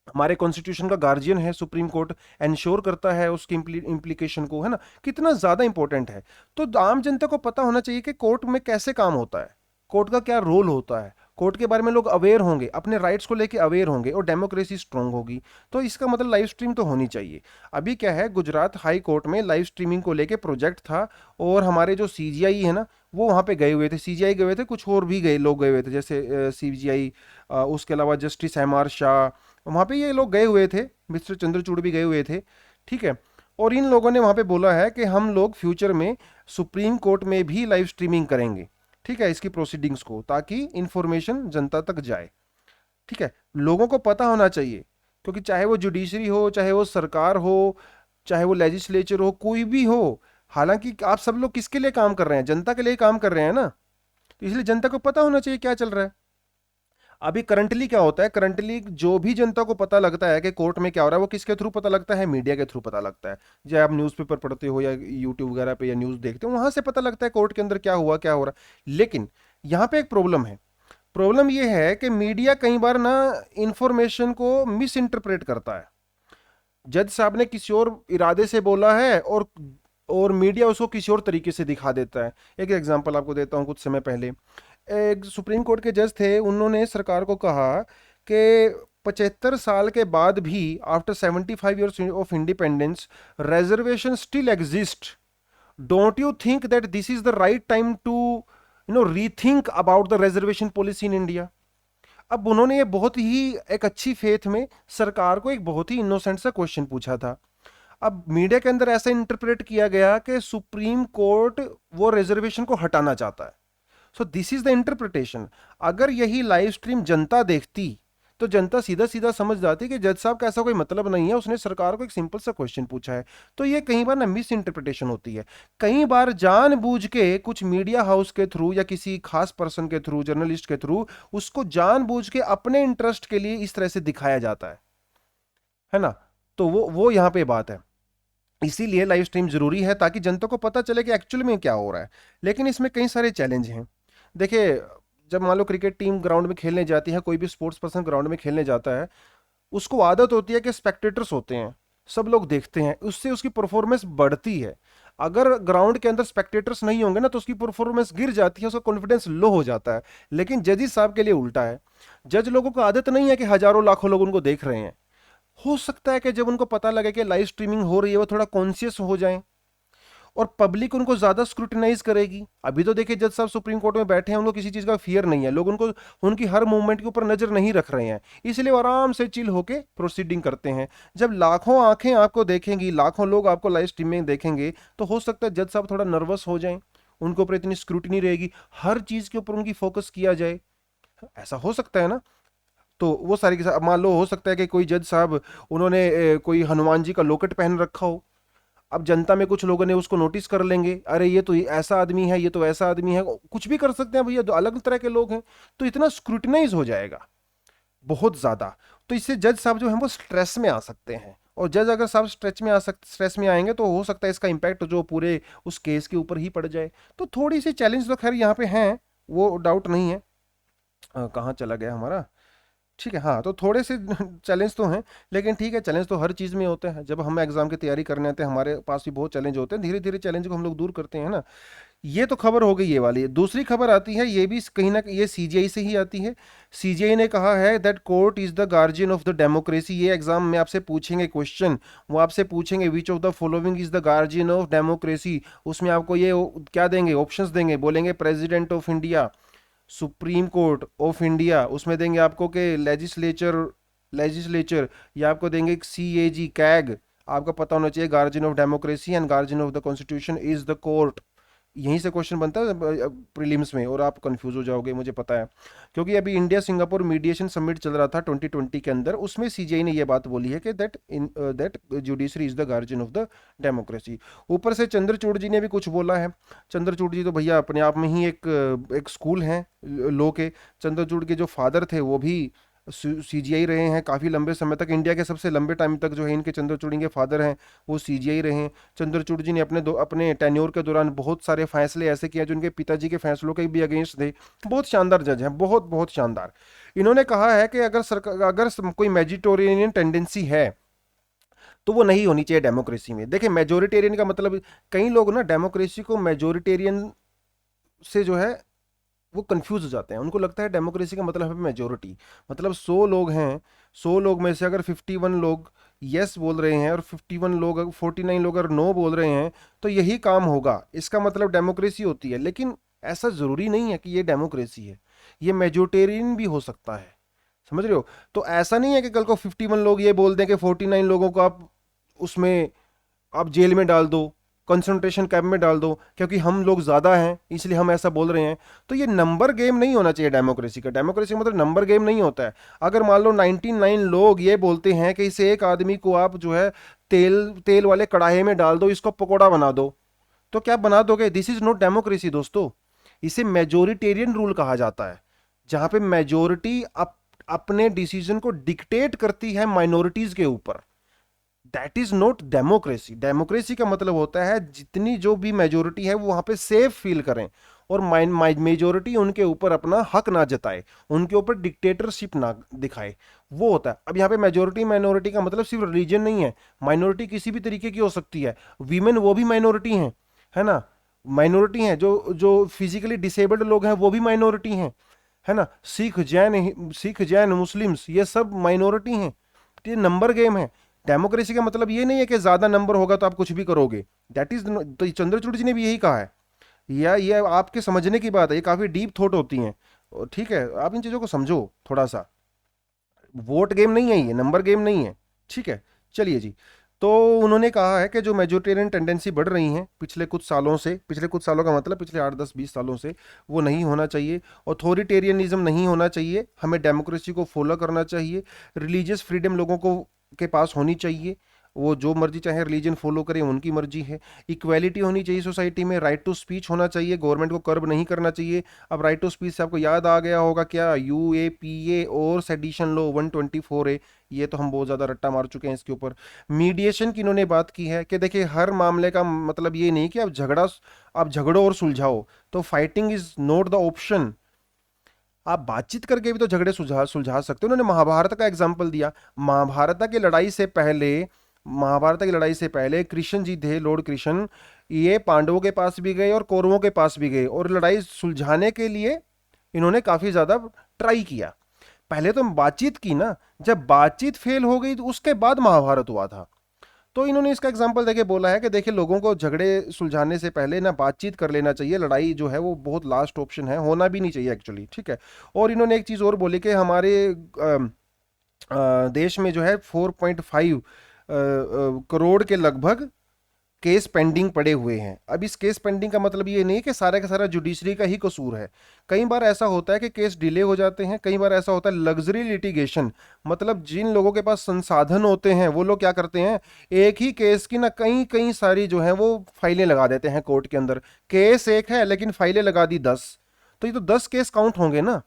हमारे कॉन्स्टिट्यूशन का गार्जियन है सुप्रीम कोर्ट, एंश्योर करता है उसकी इम्प्लीकेशन को, है ना, कितना ज़्यादा इंपॉर्टेंट है। तो आम जनता को पता होना चाहिए कि कोर्ट में कैसे काम होता है, कोर्ट का क्या रोल होता है, कोर्ट के बारे में लोग अवेयर होंगे, अपने राइट्स को लेके अवेयर होंगे और डेमोक्रेसी स्ट्रांग होगी। तो इसका मतलब लाइव स्ट्रीम तो होनी चाहिए। अभी क्या है, गुजरात हाई कोर्ट में लाइव स्ट्रीमिंग को लेके प्रोजेक्ट था, और हमारे जो सीजीआई है ना, वो वहाँ पे गए हुए थे, सीजीआई गए हुए थे, कुछ और भी गए लोग गए हुए थे, जैसे सीजीआई, उसके अलावा जस्टिस एम आर शाह, वहाँ पे ये लोग गए हुए थे, मिस्टर चंद्रचूड़ भी गए हुए थे। ठीक है, और इन लोगों ने वहाँ पे बोला है कि हम लोग फ्यूचर में सुप्रीम कोर्ट में भी लाइव स्ट्रीमिंग करेंगे, ठीक है, इसकी प्रोसीडिंग्स को, ताकि इंफॉर्मेशन जनता तक जाए। ठीक है, लोगों को पता होना चाहिए, क्योंकि चाहे वो जुडिशरी हो, चाहे वो सरकार हो, चाहे वो लेजिस्लेचर हो, कोई भी हो, हालांकि आप सब लोग किसके लिए काम कर रहे हैं, जनता के लिए काम कर रहे हैं ना। तो इसलिए जनता को पता होना चाहिए क्या चल रहा है। अभी करंटली क्या होता है, करंटली जो भी जनता को पता लगता है कि कोर्ट में क्या हो रहा है, वो किसके थ्रू पता लगता है, मीडिया के थ्रू पता लगता है। चाहे आप न्यूज़पेपर पढ़ते हो या यूट्यूब वगैरह पे या न्यूज़ देखते हो, वहां से पता लगता है कोर्ट के अंदर क्या हुआ, क्या हो रहा है। लेकिन यहाँ पे एक प्रॉब्लम है। प्रॉब्लम ये है कि मीडिया कई बार ना इंफॉर्मेशन को मिस इंटरप्रेट करता है। जज साहब ने किसी और इरादे से बोला है, और मीडिया उसको किसी और तरीके से दिखा देता है। एक एग्जांपल आपको देता हूँ। कुछ समय पहले एक सुप्रीम कोर्ट के जज थे, उन्होंने सरकार को कहा कि 75 साल के बाद भी, after 75 years of independence, reservation still exist. Don't you think that this is the right time to rethink about the reservation policy in India? अब उन्होंने ये बहुत ही एक अच्छी फेथ में सरकार को एक बहुत ही इनोसेंट सा क्वेश्चन पूछा था। अब मीडिया के अंदर ऐसा इंटरप्रेट किया गया कि सुप्रीम कोर्ट वो रिजर्वेशन को हटाना चाहता है। So this is the interpretation. अगर यही लाइव स्ट्रीम जनता देखती तो जनता सीधा सीधा समझ जाती है कि जज साहब का ऐसा कोई मतलब नहीं है, उसने सरकार को एक सिंपल सा क्वेश्चन पूछा है। तो ये कई बार ना मिस इंटरप्रिटेशन होती है। कई बार जानबूझ के कुछ मीडिया हाउस के थ्रू या किसी खास पर्सन के थ्रू, जर्नलिस्ट के थ्रू, उसको जानबूझ के अपने इंटरेस्ट के लिए इस तरह से दिखाया जाता है ना। तो वो यहां पे बात है। इसीलिए लाइव स्ट्रीम जरूरी है ताकि जनता को पता चले कि एक्चुअल में क्या हो रहा है। लेकिन इसमें कई सारे चैलेंज हैं। देखिए, जब मान लो क्रिकेट टीम ग्राउंड में खेलने जाती है, कोई भी स्पोर्ट्स पर्सन ग्राउंड में खेलने जाता है, उसको आदत होती है कि स्पेक्टेटर्स होते हैं, सब लोग देखते हैं, उससे उसकी परफॉर्मेंस बढ़ती है। अगर ग्राउंड के अंदर स्पेक्टेटर्स नहीं होंगे ना तो उसकी परफॉर्मेंस गिर जाती है, उसका कॉन्फिडेंस लो हो जाता है। लेकिन जजेस साहब के लिए उल्टा है। जज लोगों को आदत नहीं है कि हजारों लाखों लोग उनको देख रहे हैं। हो सकता है कि जब उनको पता लगे कि लाइव स्ट्रीमिंग हो रही है वो थोड़ा कॉन्शियस हो जाएं और पब्लिक उनको ज्यादा स्क्रूटिनाइज करेगी। अभी तो देखिए जज साहब सुप्रीम कोर्ट में बैठे हैं, उनको किसी चीज का फियर नहीं है, लोग उनको उनकी हर मूवमेंट के ऊपर नजर नहीं रख रहे हैं, इसलिए वो आराम से चिल होके प्रोसीडिंग करते हैं। जब लाखों आंखें आपको देखेंगी, लाखों लोग आपको लाइव स्ट्रीमिंग देखेंगे, तो हो सकता है जज साहब थोड़ा नर्वस हो जाएं, उनके ऊपर इतनी स्क्रूटिनी रहेगी, हर चीज के ऊपर उनकी फोकस किया जाए, ऐसा हो सकता है ना। तो वो सारी के साथ मान लो हो सकता है कि कोई जज साहब, उन्होंने कोई हनुमान जी का लोकेट पहन रखा हो। अब जनता में कुछ लोगों ने उसको नोटिस कर लेंगे, अरे ये तो ऐसा आदमी है, ये तो ऐसा आदमी है, कुछ भी कर सकते हैं भैया, दो अलग तरह के लोग हैं। तो इतना स्क्रूटिनाइज हो जाएगा बहुत ज्यादा। तो इससे जज साहब जो है वो स्ट्रेस में आ सकते हैं, और जज अगर साहब स्ट्रेस में आएंगे तो हो सकता है इसका इंपैक्ट जो पूरे उस केस के ऊपर ही पड़ जाए। तो थोड़ी सी चैलेंज तो खैर यहाँ पे हैं, वो डाउट नहीं है। कहाँ चला गया हमारा। ठीक है, हाँ, तो थोड़े से चैलेंज तो हैं। लेकिन ठीक है, चैलेंज तो हर चीज़ में होते हैं। जब हम एग्जाम की तैयारी करने आते हैं हमारे पास भी बहुत चैलेंज होते हैं, धीरे धीरे चैलेंज को हम लोग दूर करते हैं ना। ये तो खबर हो गई ये वाली। दूसरी खबर आती है, ये भी कहीं ना ये सीजीआई से ही आती है। सीजीआई ने कहा है that court is the guardian of the democracy. ये एग्जाम में आपसे पूछेंगे क्वेश्चन, वो आपसे पूछेंगे which of the following is the guardian of democracy. उसमें आपको ये क्या देंगे, ऑप्शंस देंगे, बोलेंगे president of India, supreme court of India, उसमें देंगे आपको कि लेजिस्लेचर लेजिस्लेचर या आपको देंगे सीएजी कैग। आपको पता होना चाहिए guardian of democracy and guardian of the constitution is the court. यहीं से क्वेश्चन बनता है प्रीलिम्स में, और आप कंफ्यूज हो जाओगे मुझे पता है, क्योंकि अभी इंडिया सिंगापुर मीडिएशन समिट चल रहा था 2020 के अंदर, उसमें सीजीआई ने यह बात बोली है कि that judiciary is the guardian of the democracy. ऊपर से चंद्रचूड़ जी ने भी कुछ बोला है। चंद्रचूड़ जी तो भैया अपने आप में ही एक स्कूल है लो के। चंद्रचूड़ के जो फादर थे वो भी सीजीआई रहे हैं काफ़ी लंबे समय तक। इंडिया के सबसे लंबे टाइम तक जो है इनके चंद्रचूड़ के फादर हैं वो सीजीआई रहे हैं। चंद्रचूड़ जी ने अपने टेन्योर के दौरान बहुत सारे फैसले ऐसे किए जो उनके पिताजी के फैसलों के भी अगेंस्ट थे। बहुत शानदार जज हैं, बहुत बहुत शानदार। इन्होंने कहा है कि अगर सरकार, अगर कोई मेजिटोरियन टेंडेंसी है तो वो नहीं होनी चाहिए डेमोक्रेसी में। देखिए, मेजोरिटेरियन का मतलब, कई लोग ना डेमोक्रेसी को मेजोरिटेरियन से जो है वो कंफ्यूज हो जाते हैं। उनको लगता है डेमोक्रेसी का मतलब है मेजोरिटी, मतलब 100 लोग हैं, 100 लोग में से अगर 51 लोग यस बोल रहे हैं और 49 लोग अगर नो बोल रहे हैं तो यही काम होगा, इसका मतलब डेमोक्रेसी होती है। लेकिन ऐसा जरूरी नहीं है कि ये डेमोक्रेसी है, ये मेजोरिटेरियन भी हो सकता है। समझ रहे हो। तो ऐसा नहीं है कि कल को 51 लोग ये बोल दें कि 49 लोगों को आप उसमें आप जेल में डाल दो, कंसंट्रेशन कैंप में डाल दो, क्योंकि हम लोग ज्यादा हैं इसलिए हम ऐसा बोल रहे हैं। तो ये नंबर गेम नहीं होना चाहिए डेमोक्रेसी का। डेमोक्रेसी का मतलब नंबर गेम नहीं होता है। अगर मान लो 99 लोग ये बोलते हैं कि इसे एक आदमी को आप जो है तेल तेल वाले कढ़ाई में डाल दो, इसको पकौड़ा बना दो, तो क्या बना दोगे? दिस इज नॉट डेमोक्रेसी दोस्तों। इसे मेजोरिटेरियन रूल कहा जाता है, जहां पे मेजोरिटी अपने डिसीजन को डिक्टेट करती है माइनॉरिटीज के ऊपर। That is not democracy. Democracy का मतलब होता है जितनी जो भी मेजोरिटी है वो वहां पे सेफ फील करें और मेजोरिटी उनके ऊपर अपना हक ना जताए, उनके ऊपर डिक्टेटरशिप ना दिखाए, वो होता है। अब यहाँ पे मेजोरिटी माइनॉरिटी का मतलब सिर्फ रिलीजन नहीं है। माइनॉरिटी किसी भी तरीके की हो सकती है। वीमेन वो भी माइनॉरिटी हैं, है ना, माइनॉरिटी हैं। जो जो फिजिकली डिसेबल्ड लोग हैं वो भी माइनॉरिटी हैं, है ना। सिख जैन मुस्लिम्स ये सब माइनॉरिटी हैं। ये नंबर गेम है। डेमोक्रेसी का मतलब ये नहीं है कि ज्यादा नंबर होगा तो आप कुछ भी करोगे। दैट इज, तो चंद्रचूड़ जी ने भी यही कहा है। या ये आपके समझने की बात है, ये काफी डीप थॉट होती हैं। और ठीक है, आप इन चीजों को समझो थोड़ा सा। वोट गेम नहीं है ये, नंबर गेम नहीं है। ठीक है, चलिए जी। तो उन्होंने कहा है कि जो मेजोरिटेरियन टेंडेंसी बढ़ रही हैं पिछले कुछ सालों से, पिछले कुछ सालों का मतलब पिछले 8 10 20 सालों से, वो नहीं होना चाहिए। ऑथोरिटेरियनिज्म नहीं होना चाहिए, हमें डेमोक्रेसी को फॉलो करना चाहिए। रिलीजियस फ्रीडम लोगों को के पास होनी चाहिए, वो जो मर्जी चाहे रिलीजन फॉलो करें, उनकी मर्जी है। इक्वेलिटी होनी चाहिए सोसाइटी में, राइट टू स्पीच होना चाहिए, गवर्नमेंट को कर्ब नहीं करना चाहिए। अब राइट टू स्पीच से आपको याद आ गया होगा क्या, UAPA और सेडिशन लॉ 124A, ये तो हम बहुत ज़्यादा रट्टा मार चुके हैं इसके ऊपर। मीडिएशन की इन्होंने बात की है कि देखिए हर मामले का मतलब ये नहीं कि आप झगड़ो और सुलझाओ, तो fighting is not the option. आप बातचीत करके भी तो झगड़े सुलझा सुलझा सकते हो। उन्होंने महाभारत का एग्जाम्पल दिया। महाभारत की लड़ाई से पहले महाभारत की लड़ाई से पहले कृष्ण जी थे, लॉर्ड कृष्ण, ये पांडवों के पास भी गए और कौरवों के पास भी गए, और लड़ाई सुलझाने के लिए इन्होंने काफी ज्यादा ट्राई किया। पहले तो बातचीत की ना, जब बातचीत फेल हो गई तो उसके बाद महाभारत हुआ था। तो इन्होंने इसका एग्जाम्पल देके बोला है कि देखिए लोगों को झगड़े सुलझाने से पहले ना बातचीत कर लेना चाहिए, लड़ाई जो है वो बहुत लास्ट ऑप्शन है, होना भी नहीं चाहिए एक्चुअली, ठीक है। और इन्होंने एक चीज़ और बोली कि हमारे देश में जो है 4.5 करोड़ के लगभग केस पेंडिंग पड़े हुए हैं। अब इस केस पेंडिंग का मतलब ये नहीं कि सारा का सारा जुडिशरी का ही कसूर है। कई बार ऐसा होता है कि केस डिले हो जाते हैं, कई बार ऐसा होता है लग्जरी लिटिगेशन, मतलब जिन लोगों के पास संसाधन होते हैं वो लोग क्या करते हैं, एक ही केस की ना कई कई सारी जो है वो फाइलें लगा देते हैं कोर्ट के अंदर। केस एक है लेकिन फाइलें लगा दी 10, तो ये तो 10 केस काउंट होंगे ना।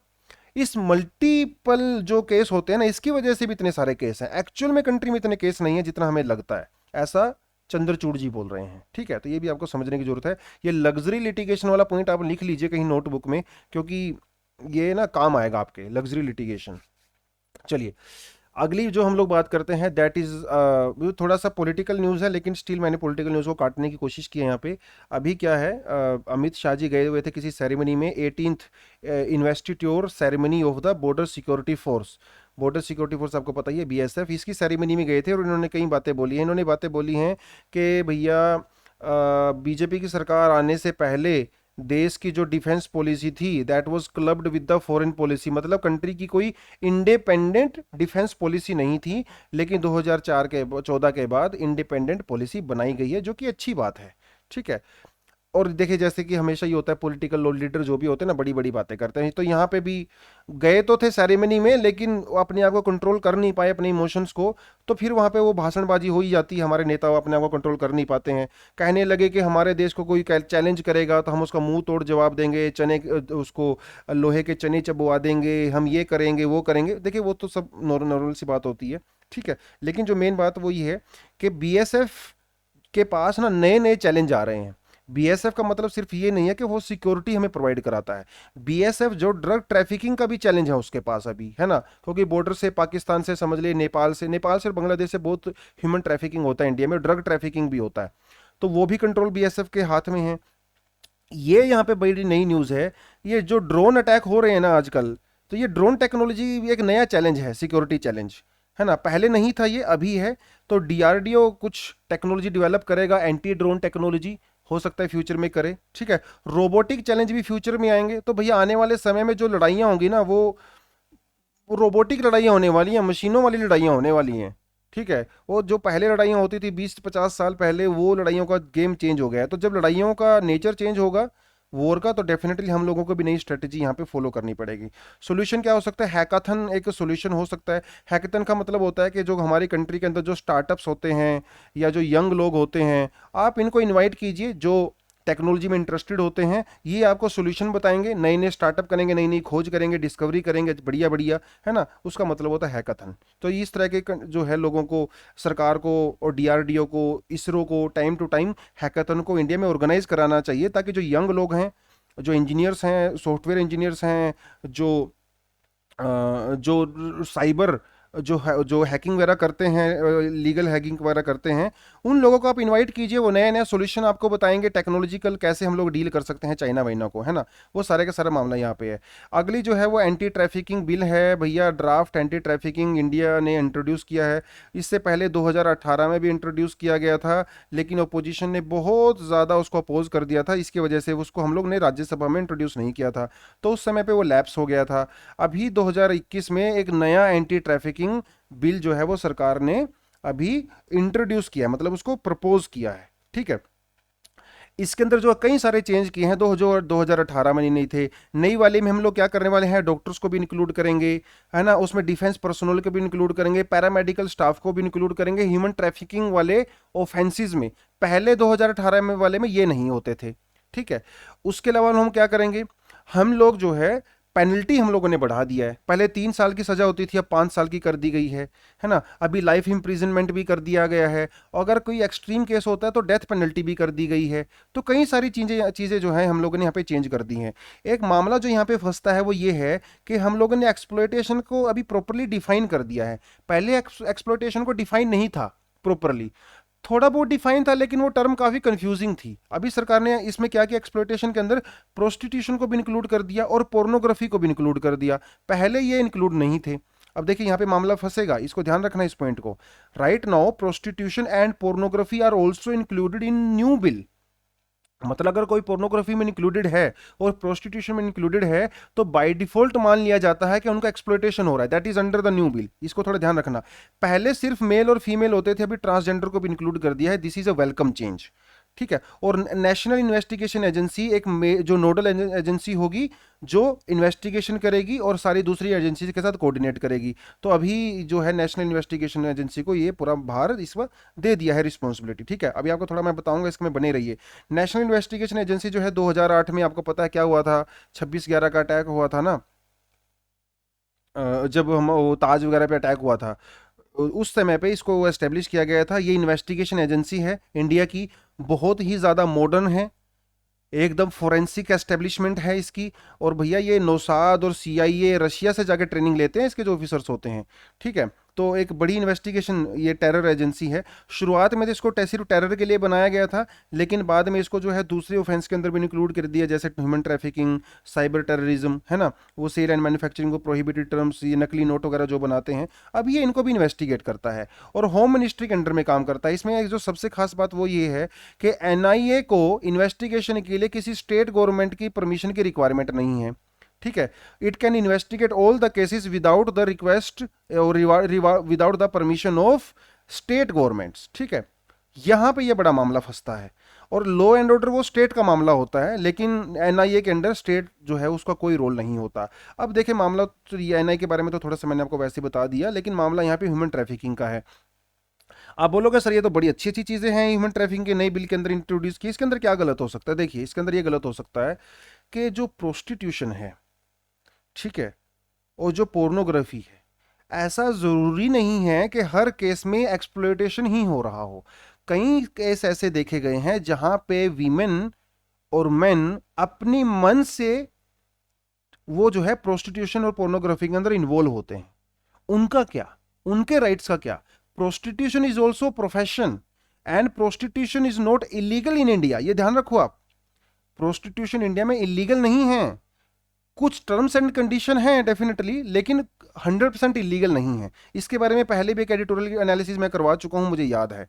इस मल्टीपल जो केस होते हैं ना, इसकी वजह से भी इतने सारे केस हैं। एक्चुअल में कंट्री में इतने केस नहीं है जितना हमें लगता है, ऐसा चंद्रचूड़ जी बोल रहे हैं, ठीक है। तो ये भी आपको समझने की जरूरत है। ये लग्जरी लिटिगेशन वाला पॉइंट आप लिख लीजिए कहीं नोटबुक में, क्योंकि ये ना काम आएगा आपके, लग्जरी लिटिगेशन। चलिए, अगली जो हम लोग बात करते हैं दैट इज थोड़ा सा पॉलिटिकल न्यूज़ है, लेकिन स्टिल मैंने पॉलिटिकल न्यूज़ को काटने की कोशिश की है यहाँ पे। अभी क्या है, अमित शाह जी गए हुए थे किसी सेरेमनी में, 18th investiture ceremony of the Border Security Force. Border Security Force आपको पता ही है, BSF, इसकी सेरेमनी में गए थे और इन्होंने कई बातें बोली हैं। इन्होंने बातें बोली हैं कि भैया बीजेपी की सरकार आने से पहले देश की जो डिफेंस पॉलिसी थी that was clubbed with the foreign policy, मतलब कंट्री की कोई इंडिपेंडेंट डिफेंस पॉलिसी नहीं थी, लेकिन 2004 के 14 के बाद इंडिपेंडेंट पॉलिसी बनाई गई है, जो कि अच्छी बात है, ठीक है। और देखिए जैसे कि हमेशा ही होता है, पॉलिटिकल लीडर जो भी होते हैं ना बड़ी बड़ी बातें करते हैं, तो यहाँ पे भी गए तो थे सेरेमनी में, लेकिन वो अपने आप को कंट्रोल कर नहीं पाए, अपने इमोशंस को, तो फिर वहाँ पे वो भाषणबाजी हो ही जाती है। हमारे नेता अपने आप को कंट्रोल कर नहीं पाते हैं, कहने लगे कि हमारे देश को कोई चैलेंज करेगा तो हम उसका मुंह तोड़ जवाब देंगे, चने उसको लोहे के चने चबवा देंगे, हम ये करेंगे वो करेंगे। देखिए वो तो सब नॉर्मल सी बात होती है, ठीक है। लेकिन जो मेन बात वो ये है कि BSF के पास ना नए नए चैलेंज आ रहे हैं। BSF का मतलब सिर्फ ये नहीं है कि वो सिक्योरिटी हमें प्रोवाइड कराता है, BSF जो ड्रग ट्रैफिकिंग का भी चैलेंज है उसके पास अभी, है ना, क्योंकि बॉर्डर से पाकिस्तान से समझ लिए, नेपाल से और बांग्लादेश से बहुत ह्यूमन ट्रैफिकिंग होता है, इंडिया में ड्रग ट्रैफिकिंग भी होता है, तो वो भी कंट्रोल BSF के हाथ में है। ये यहाँ पे बड़ी नई न्यूज़ है, ये जो ड्रोन अटैक हो रहे हैं ना आजकल, तो ये ड्रोन टेक्नोलॉजी एक नया चैलेंज है, सिक्योरिटी चैलेंज, है ना, पहले नहीं था, ये अभी है। तो DRDO कुछ टेक्नोलॉजी डेवलप करेगा, एंटी ड्रोन टेक्नोलॉजी, हो सकता है फ्यूचर में करे, ठीक है। रोबोटिक चैलेंज भी फ्यूचर में आएंगे। तो भैया आने वाले समय में जो लड़ाइयाँ होंगी ना, वो रोबोटिक लड़ाइयाँ होने वाली हैं, मशीनों वाली लड़ाइयाँ होने वाली हैं, ठीक है। वो जो पहले लड़ाइयाँ होती थी 20 50 साल पहले, वो लड़ाइयों का गेम चेंज हो गया है। तो जब लड़ाइयों का नेचर चेंज होगा वॉर का, तो डेफिनेटली हम लोगों को भी नई स्ट्रेटेजी यहाँ पे फॉलो करनी पड़ेगी। सोल्यूशन क्या हो सकता है, हैकाथन एक सोल्यूशन हो सकता है। हैकाथन का मतलब होता है कि जो हमारी कंट्री के अंदर जो स्टार्टअप्स होते हैं या जो यंग लोग होते हैं, आप इनको इनवाइट कीजिए जो टेक्नोलॉजी में इंटरेस्टेड होते हैं, ये आपको सोल्यूशन बताएंगे, नए नए स्टार्टअप करेंगे, नई नई खोज करेंगे, डिस्कवरी करेंगे, बढ़िया बढ़िया, है ना, उसका मतलब होता है हैकाथन। तो इस तरह के जो है लोगों को, सरकार को और DRDO को, इसरो को टाइम टू टाइम हैकाथन को इंडिया में ऑर्गेनाइज कराना चाहिए, ताकि जो यंग लोग हैं, जो इंजीनियर्स हैं, सॉफ्टवेयर इंजीनियर्स हैं, जो साइबर जो हैकिंग वगैरह करते हैं, लीगल हैकिंग वगैरह करते हैं, उन लोगों को आप इनवाइट कीजिए, वो नया नया सोल्यूशन आपको बताएंगे, टेक्नोलॉजिकल कैसे हम लोग डील कर सकते हैं चाइना वाइना को, है ना। वो सारे का सारा मामला यहाँ पे है। अगली जो है वो एंटी ट्रैफिकिंग बिल है भैया, ड्राफ्ट एंटी ट्रैफिकिंग इंडिया ने इंट्रोड्यूस किया है। इससे पहले 2018 में भी इंट्रोड्यूस किया गया था, लेकिन अपोजिशन ने बहुत ज़्यादा उसको अपोज कर दिया था, इसकी वजह से उसको हम लोग ने राज्यसभा में इंट्रोड्यूस नहीं किया था, तो उस समय पे वो लैप्स हो गया था। अभी 2021 में एक नया एंटी ट्रैफिकिंग बिल जो है वो सरकार ने अभी इंट्रोड्यूस किया है, मतलब उसको प्रपोज किया है। ठीक है, इसके अंदर जो कई सारे चेंज किए हैं, दो जो 2018 में नहीं थे। नई वाले में हम लोग क्या करने वाले हैं, डॉक्टर्स को भी इंक्लूड करेंगे, है ना, उसमें डिफेंस पर्सनल को भी इंक्लूड करेंगे, पैरामेडिकल स्टाफ को भी इंक्लूड करेंगे। ह्यूमन ट्रैफिकिंग वाले ऑफेंसेस में पहले 2018 में वाले में ये नहीं होते थे। ठीक है, उसके अलावा हम क्या करेंगे, हम लोग जो है पेनल्टी हम लोगों ने बढ़ा दिया है। पहले 3 साल की सजा होती थी, अब 5 साल की कर दी गई है ना। अभी लाइफ इंप्रिजनमेंट भी कर दिया गया है, और अगर कोई एक्सट्रीम केस होता है तो डेथ पेनल्टी भी कर दी गई है। तो कई सारी चीजें चीजें जो है हम लोगों ने यहाँ पे चेंज कर दी हैं। एक मामला जो यहाँ पे फंसता है वो ये है कि हम लोगों ने एक्सप्लॉयटेशन को अभी प्रॉपरली डिफाइन कर दिया है। पहले एक्सप्लॉयटेशन को डिफाइन नहीं था प्रॉपरली, थोड़ा बहुत डिफाइन था, लेकिन वो टर्म काफी कंफ्यूजिंग थी। अभी सरकार ने इसमें क्या किया, एक्सप्लॉयटेशन के अंदर प्रोस्टिट्यूशन को भी इंक्लूड कर दिया और पोर्नोग्राफी को भी इंक्लूड कर दिया। पहले ये इंक्लूड नहीं थे। अब देखिए यहाँ पे मामला फंसेगा, इसको ध्यान रखना इस पॉइंट को। Right now prostitution and pornography are also included in new bill. मतलब अगर कोई पोर्नोग्राफी में इंक्लूडेड है और प्रोस्टिट्यूशन में इंक्लूडेड है, तो बाय डिफॉल्ट मान लिया जाता है कि उनका एक्सप्लॉयटेशन हो रहा है, that is under the new bill. इसको थोड़ा ध्यान रखना। पहले सिर्फ मेल और फीमेल होते थे, अभी ट्रांसजेंडर को भी इंक्लूड कर दिया है। This is a welcome change. ठीक है, और नेशनल इन्वेस्टिगेशन एजेंसी एक जो नोडल एजेंसी होगी, जो इन्वेस्टिगेशन करेगी और सारी दूसरी एजेंसी के साथ कोऑर्डिनेट करेगी। तो अभी जो है नेशनल इन्वेस्टिगेशन एजेंसी को ये पूरा भार इस वक्त दे दिया है, रिस्पॉन्सिबिलिटी। ठीक है, अभी आपको थोड़ा मैं बताऊंगा, इसमें बने रहिए। नेशनल इन्वेस्टिगेशन एजेंसी जो है 2008 में, आपको पता है क्या हुआ था, 26/11 का अटैक हुआ था ना, जब हम वो ताज वगैरह पे अटैक हुआ था, उस समय पे इसको एस्टेब्लिश किया गया था। ये इन्वेस्टिगेशन एजेंसी है इंडिया की, बहुत ही ज़्यादा मॉडर्न है, एकदम फोरेंसिक एस्टेब्लिशमेंट है इसकी। और भैया ये नौसाद और सीआईए रशिया से जाके ट्रेनिंग लेते हैं, इसके जो ऑफिसर्स होते हैं। ठीक है, तो एक बड़ी इन्वेस्टिगेशन ये टेरर एजेंसी है। शुरुआत में तो इसको सिर्फ टेरर के लिए बनाया गया था, लेकिन बाद में इसको जो है दूसरे ऑफेंस के अंदर भी इंक्लूड कर दिया, जैसे ह्यूमन ट्रैफिकिंग, साइबर टेररिज्म, है ना, वो सेल एंड मैन्युफैक्चरिंग को प्रोहिबिटेड टर्म्स, ये नकली नोट वगैरह जो बनाते हैं, अब ये इनको भी इन्वेस्टिगेट करता है और होम मिनिस्ट्री के अंडर में काम करता है। इसमें एक जो सबसे खास बात वो ये है कि एनआईए को इन्वेस्टिगेशन के लिए किसी स्टेट गवर्नमेंट की परमिशन की रिक्वायरमेंट नहीं है। ठीक है, it can investigate all the cases without the request और without the permission of state governments. ठीक है, यहां पे ये बड़ा मामला फंसता है। और लॉ एंड ऑर्डर वो स्टेट का मामला होता है, लेकिन एनआईए के अंडर स्टेट जो है उसका कोई रोल नहीं होता। अब देखिए मामला तो ये एनआईए के बारे में तो थोड़ा सा मैंने आपको वैसे ही बता दिया, लेकिन मामला यहाँ पे ह्यूमन ट्रैफिकिंग का है। आप बोलोगे सर ये तो बड़ी अच्छी अच्छी चीजें हैं ह्यूमन ट्रैफिकिंग के नई बिल के अंदर इंट्रोड्यूस की, इसके अंदर क्या गलत हो सकता है। देखिए इसके अंदर ये गलत हो सकता है कि जो प्रोस्टिट्यूशन है, ठीक है, और जो पोर्नोग्राफी है, ऐसा जरूरी नहीं है कि हर केस में एक्सप्लॉयटेशन ही हो रहा हो। कई केस ऐसे देखे गए हैं जहां पे वीमेन और मेन अपनी मन से वो जो है प्रोस्टिट्यूशन और पोर्नोग्राफी के अंदर इन्वॉल्व होते हैं। उनका क्या, उनके राइट्स का क्या। Prostitution is also profession and prostitution is not illegal in India, ये ध्यान रखो आप। प्रोस्टिट्यूशन इंडिया में इलीगल नहीं है, कुछ टर्म्स एंड कंडीशन हैं डेफिनेटली, लेकिन 100% इलीगल नहीं है। इसके बारे में पहले भी एक एडिटोरियल एनालिसिस मैं करवा चुका हूं, मुझे याद है।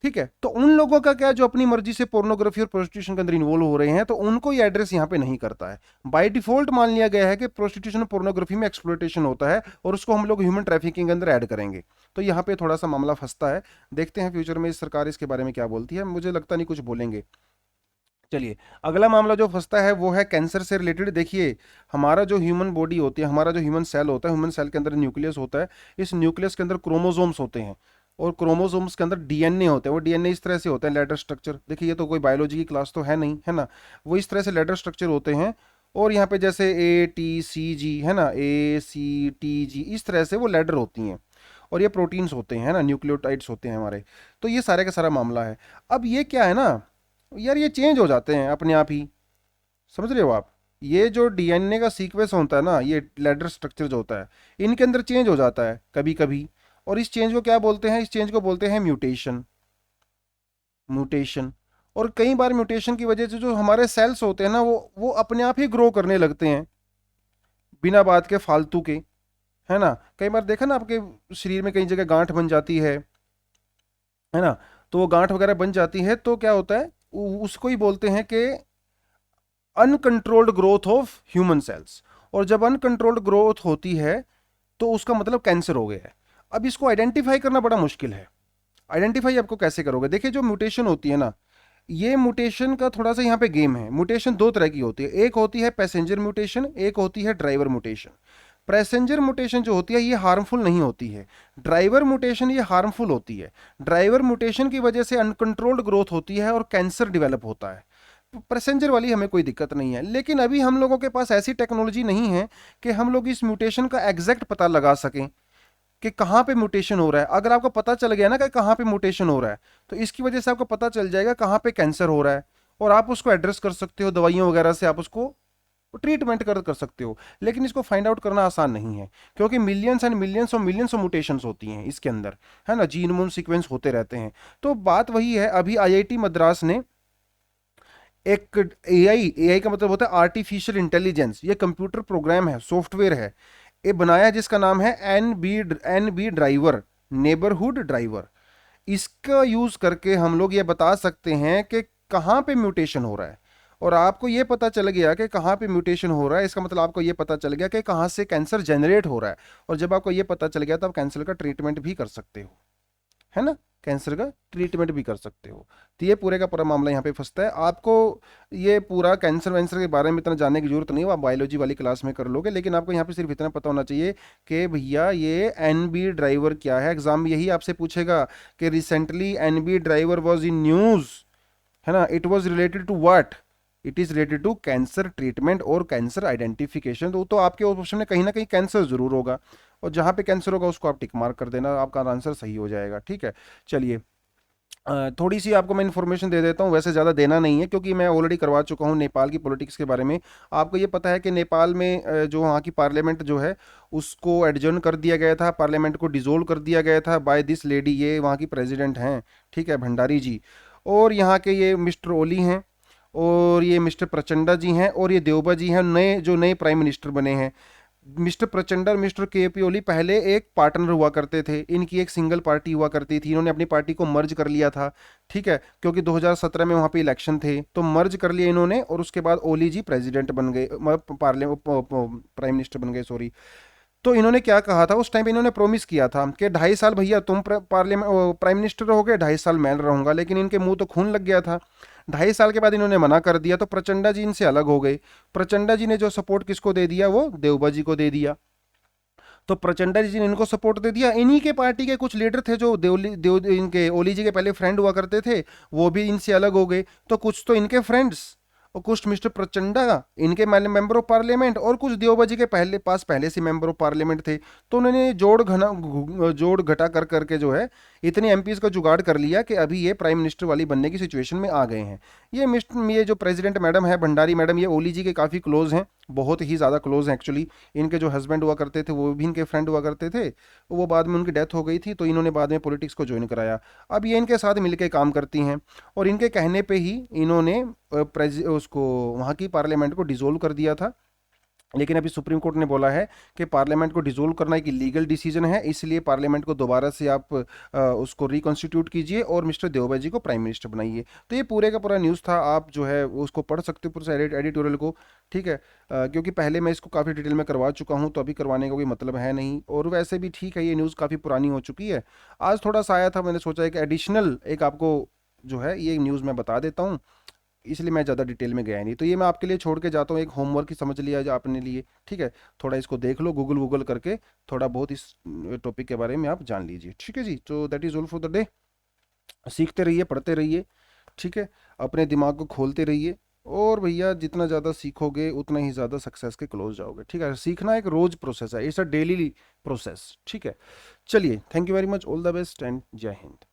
ठीक है, तो उन लोगों का क्या जो अपनी मर्जी से पोर्नोग्राफी और प्रोस्टिट्यूशन के अंदर इन्वॉल्व हो रहे हैं, तो उनको ये एड्रेस यहाँ पे नहीं करता है। बाय डिफॉल्ट मान लिया गया है कि प्रोस्टिट्यूशन और पोर्नोग्राफी में एक्सप्लॉयटेशन होता है, और उसको हम लोग ह्यूमन ट्रैफिकिंग के अंदर ऐड करेंगे। तो यहाँ पे थोड़ा सा मामला फंसता है। देखते हैं फ्यूचर में सरकार इसके बारे में क्या बोलती है, मुझे लगता नहीं कुछ बोलेंगे। चलिए, अगला मामला जो फंसता है वो है कैंसर से रिलेटेड। देखिए हमारा जो ह्यूमन बॉडी होती है, हमारा जो ह्यूमन सेल होता है, ह्यूमन सेल के अंदर न्यूक्लियस होता है। इस न्यूक्लियस के अंदर क्रोमोसोम्स होते हैं, और क्रोमोसोम्स के अंदर डीएनए होते हैं। वो डीएनए इस तरह से होता है, लेटर स्ट्रक्चर। देखिए ये तो कोई बायोलॉजी की क्लास तो है नहीं, है ना, वो इस तरह से लेटर स्ट्रक्चर होते हैं। और यहाँ पे जैसे ATCG है ना, ACTG, इस तरह से वो लेटर होती हैं। और ये प्रोटीन्स होते हैं, है ना, न्यूक्लियोटाइड्स होते हैं हमारे। तो ये सारे का सारा मामला है। अब ये क्या है ना यार, ये चेंज हो जाते हैं अपने आप ही, समझ रहे हो आप। ये जो डीएनए का सीक्वेंस होता है ना, ये लेटर स्ट्रक्चर जो होता है, इनके अंदर चेंज हो जाता है कभी कभी। और इस चेंज को क्या बोलते हैं, इस चेंज को बोलते हैं म्यूटेशन। म्यूटेशन। और कई बार म्यूटेशन की वजह से जो हमारे सेल्स होते हैं ना, वो अपने आप ही ग्रो करने लगते हैं, बिना बात के, फालतू के, है ना। कई बार देखा ना आपके शरीर में कई जगह गांठ बन जाती है ना। तो वो गांठ वगैरह बन जाती है, तो क्या होता है, उसको ही बोलते हैं कि uncontrolled growth of human cells. और जब अनकंट्रोल्ड ग्रोथ होती है तो उसका मतलब कैंसर हो गया है। अब इसको आइडेंटिफाई करना बड़ा मुश्किल है। आइडेंटिफाई आपको कैसे करोगे? देखिए जो म्यूटेशन होती है ना, ये म्यूटेशन का थोड़ा सा यहाँ पे गेम है। म्यूटेशन दो तरह की होती है, एक होती है पैसेंजर म्यूटेशन, एक होती है ड्राइवर म्यूटेशन। पैसेंजर म्यूटेशन जो होती है ये हार्मफुल नहीं होती है, ड्राइवर म्यूटेशन ये हार्मफुल होती है। ड्राइवर म्यूटेशन की वजह से अनकंट्रोल्ड ग्रोथ होती है और कैंसर डेवलप होता है। पैसेंजर वाली हमें कोई दिक्कत नहीं है, लेकिन अभी हम लोगों के पास ऐसी टेक्नोलॉजी नहीं है कि हम लोग इस म्यूटेशन का एग्जैक्ट पता लगा सकें कि कहाँ पे म्यूटेशन हो रहा है। अगर आपको पता चल गया ना कि कहाँ पे म्यूटेशन हो रहा है, तो इसकी वजह से आपको पता चल जाएगा कहाँ पे कैंसर हो रहा है, और आप उसको एड्रेस कर सकते हो, दवाइयों वगैरह से आप उसको ट्रीटमेंट कर सकते हो। लेकिन इसको फाइंड आउट करना आसान नहीं है, क्योंकि millions and millions of mutations होती हैं इसके अंदर, है ना, जीनोम सीक्वेंस होते रहते हैं। तो बात वही है, अभी आईआईटी मद्रास ने एक एआई का मतलब होता है आर्टिफिशियल इंटेलिजेंस, ये कंप्यूटर प्रोग्राम है, सॉफ्टवेयर है, ये बनाया जिसका नाम है N B driver, neighbourhood driver. इसका यूज करके हम लोग ये बता सकते हैं कि कहाँ पे म्यूटेशन हो रहा है। और आपको ये पता चल गया कि कहाँ पे म्यूटेशन हो रहा है, इसका मतलब आपको ये पता चल गया कि कहाँ से कैंसर जनरेट हो रहा है। और जब आपको ये पता चल गया तो आप कैंसर का ट्रीटमेंट भी कर सकते हो, है ना, कैंसर का ट्रीटमेंट भी कर सकते हो। तो ये पूरे का पूरा मामला यहाँ पे फंसता है। आपको ये पूरा कैंसर वैंसर के बारे में इतना जानने की जरूरत नहीं है, आप बायोलॉजी वाली क्लास में कर लोगे। लेकिन आपको यहाँ पे सिर्फ इतना पता होना चाहिए कि भैया ये एनबी ड्राइवर क्या है। एग्जाम में यही आपसे पूछेगा कि recently NB driver was in news, है ना, it was related to what, it is related to cancer treatment और कैंसर आइडेंटिफिकेशन। तो आपके ऑप्शन में कहीं ना कहीं कैंसर जरूर होगा, और जहां पे कैंसर होगा उसको आप टिक मार्क कर देना, आपका आंसर सही हो जाएगा। ठीक है, चलिए थोड़ी सी आपको मैं इन्फॉर्मेशन दे देता हूँ, वैसे ज़्यादा देना नहीं है क्योंकि मैं ऑलरेडी करवा चुका हूँ नेपाल की पॉलिटिक्स के बारे में। आपको ये पता है कि नेपाल में जो वहाँ की पार्लियामेंट जो है उसको एडजर्न कर दिया गया था, पार्लियामेंट को डिसोल्व कर दिया गया था बाय दिस लेडी, ये वहाँ की प्रेसिडेंट हैं, ठीक है, भंडारी जी। और यहाँ के ये मिस्टर ओली हैं, और ये मिस्टर प्रचंडा जी हैं, और ये देवबा जी हैं, नए प्राइम मिनिस्टर बने हैं। मिस्टर प्रचंड और मिस्टर के पी ओली पहले एक पार्टनर हुआ करते थे, इनकी एक सिंगल पार्टी हुआ करती थी, इन्होंने अपनी पार्टी को मर्ज कर लिया था, ठीक है, क्योंकि 2017 में वहाँ पे इलेक्शन थे तो मर्ज कर लिया इन्होंने, और उसके बाद ओली जी प्रेसिडेंट बन गए, पार्लियामेंट प्राइम मिनिस्टर बन गए, सॉरी। तो इन्होंने क्या कहा था उस टाइम पे, इन्होंने प्रॉमिस किया था कि 2.5 साल भैया तुम पार्लियामेंट प्राइम मिनिस्टर रहोगे, 2.5 साल मैं रहूंगा, लेकिन इनके मुंह तो खून लग गया था। 2.5 साल के बाद इन्होंने मना कर दिया, तो प्रचंडा जी इनसे अलग हो गए। प्रचंडा जी ने जो सपोर्ट किसको दे दिया, वो देवबा जी को दे दिया। तो प्रचंडा जी ने इनको सपोर्ट दे दिया। इन्हीं के पार्टी के कुछ लीडर थे जो इनके ओली जी के पहले फ्रेंड हुआ करते थे, वो भी इनसे अलग हो गए। तो कुछ तो इनके फ्रेंड्स और कुछ मिस्टर प्रचंडा इनके मेंबर ऑफ पार्लियामेंट, और कुछ देवबा जी के पहले से मेंबर ऑफ पार्लियामेंट थे। तो उन्होंने जोड़ घटा कर करके जो है इतने एमपीज का जुगाड़ कर लिया कि अभी ये प्राइम मिनिस्टर वाली बनने की सिचुएशन में आ गए हैं। ये जो प्रेसिडेंट मैडम है, भंडारी मैडम, ये ओली जी के काफ़ी क्लोज हैं, बहुत ही ज़्यादा क्लोज हैं एक्चुअली। इनके जो हस्बैंड हुआ करते थे वो भी इनके फ्रेंड हुआ करते थे, वो बाद में उनकी डेथ हो गई थी, तो इन्होंने बाद में पॉलिटिक्स को ज्वाइन कराया। अब ये इनके साथ मिलकर काम करती हैं, और इनके कहने पे ही इन्होंने उसको वहाँ की पार्लियामेंट को डिसोल्व कर दिया था। लेकिन अभी सुप्रीम कोर्ट ने बोला है कि पार्लियामेंट को डिसोल्व करना एक लीगल डिसीजन है, इसलिए पार्लियामेंट को दोबारा से आप उसको रिकॉन्स्टिट्यूट कीजिए और मिस्टर देवबा जी को प्राइम मिनिस्टर बनाइए। तो ये पूरे का पूरा न्यूज़ था, आप जो है उसको पढ़ सकते हो पूरे एडिटोरियल को, ठीक है, क्योंकि पहले मैं इसको काफ़ी डिटेल में करवा चुका हूँ, तो अभी करवाने का कोई मतलब है नहीं। और वैसे भी ठीक है, ये न्यूज़ काफ़ी पुरानी हो चुकी है, आज थोड़ा सा आया था, मैंने सोचा एक एडिशनल एक आपको जो है ये न्यूज़ मैं बता देता हूँ, इसलिए मैं ज़्यादा डिटेल में गया नहीं। तो ये मैं आपके लिए छोड़ के जाता हूँ, एक होमवर्क ही समझ लिया जो आपने लिए, ठीक है, थोड़ा इसको देख लो, गूगल करके थोड़ा बहुत इस टॉपिक के बारे में आप जान लीजिए, ठीक है जी। तो that is all for the day. सीखते रहिए, पढ़ते रहिए, ठीक है, अपने दिमाग को खोलते रहिए, और भैया जितना ज़्यादा सीखोगे उतना ही ज़्यादा सक्सेस के क्लोज जाओगे, ठीक है। सीखना एक रोज प्रोसेस है, इट्स अ डेली प्रोसेस, ठीक है। चलिए, thank you very much, all the best and जय हिंद।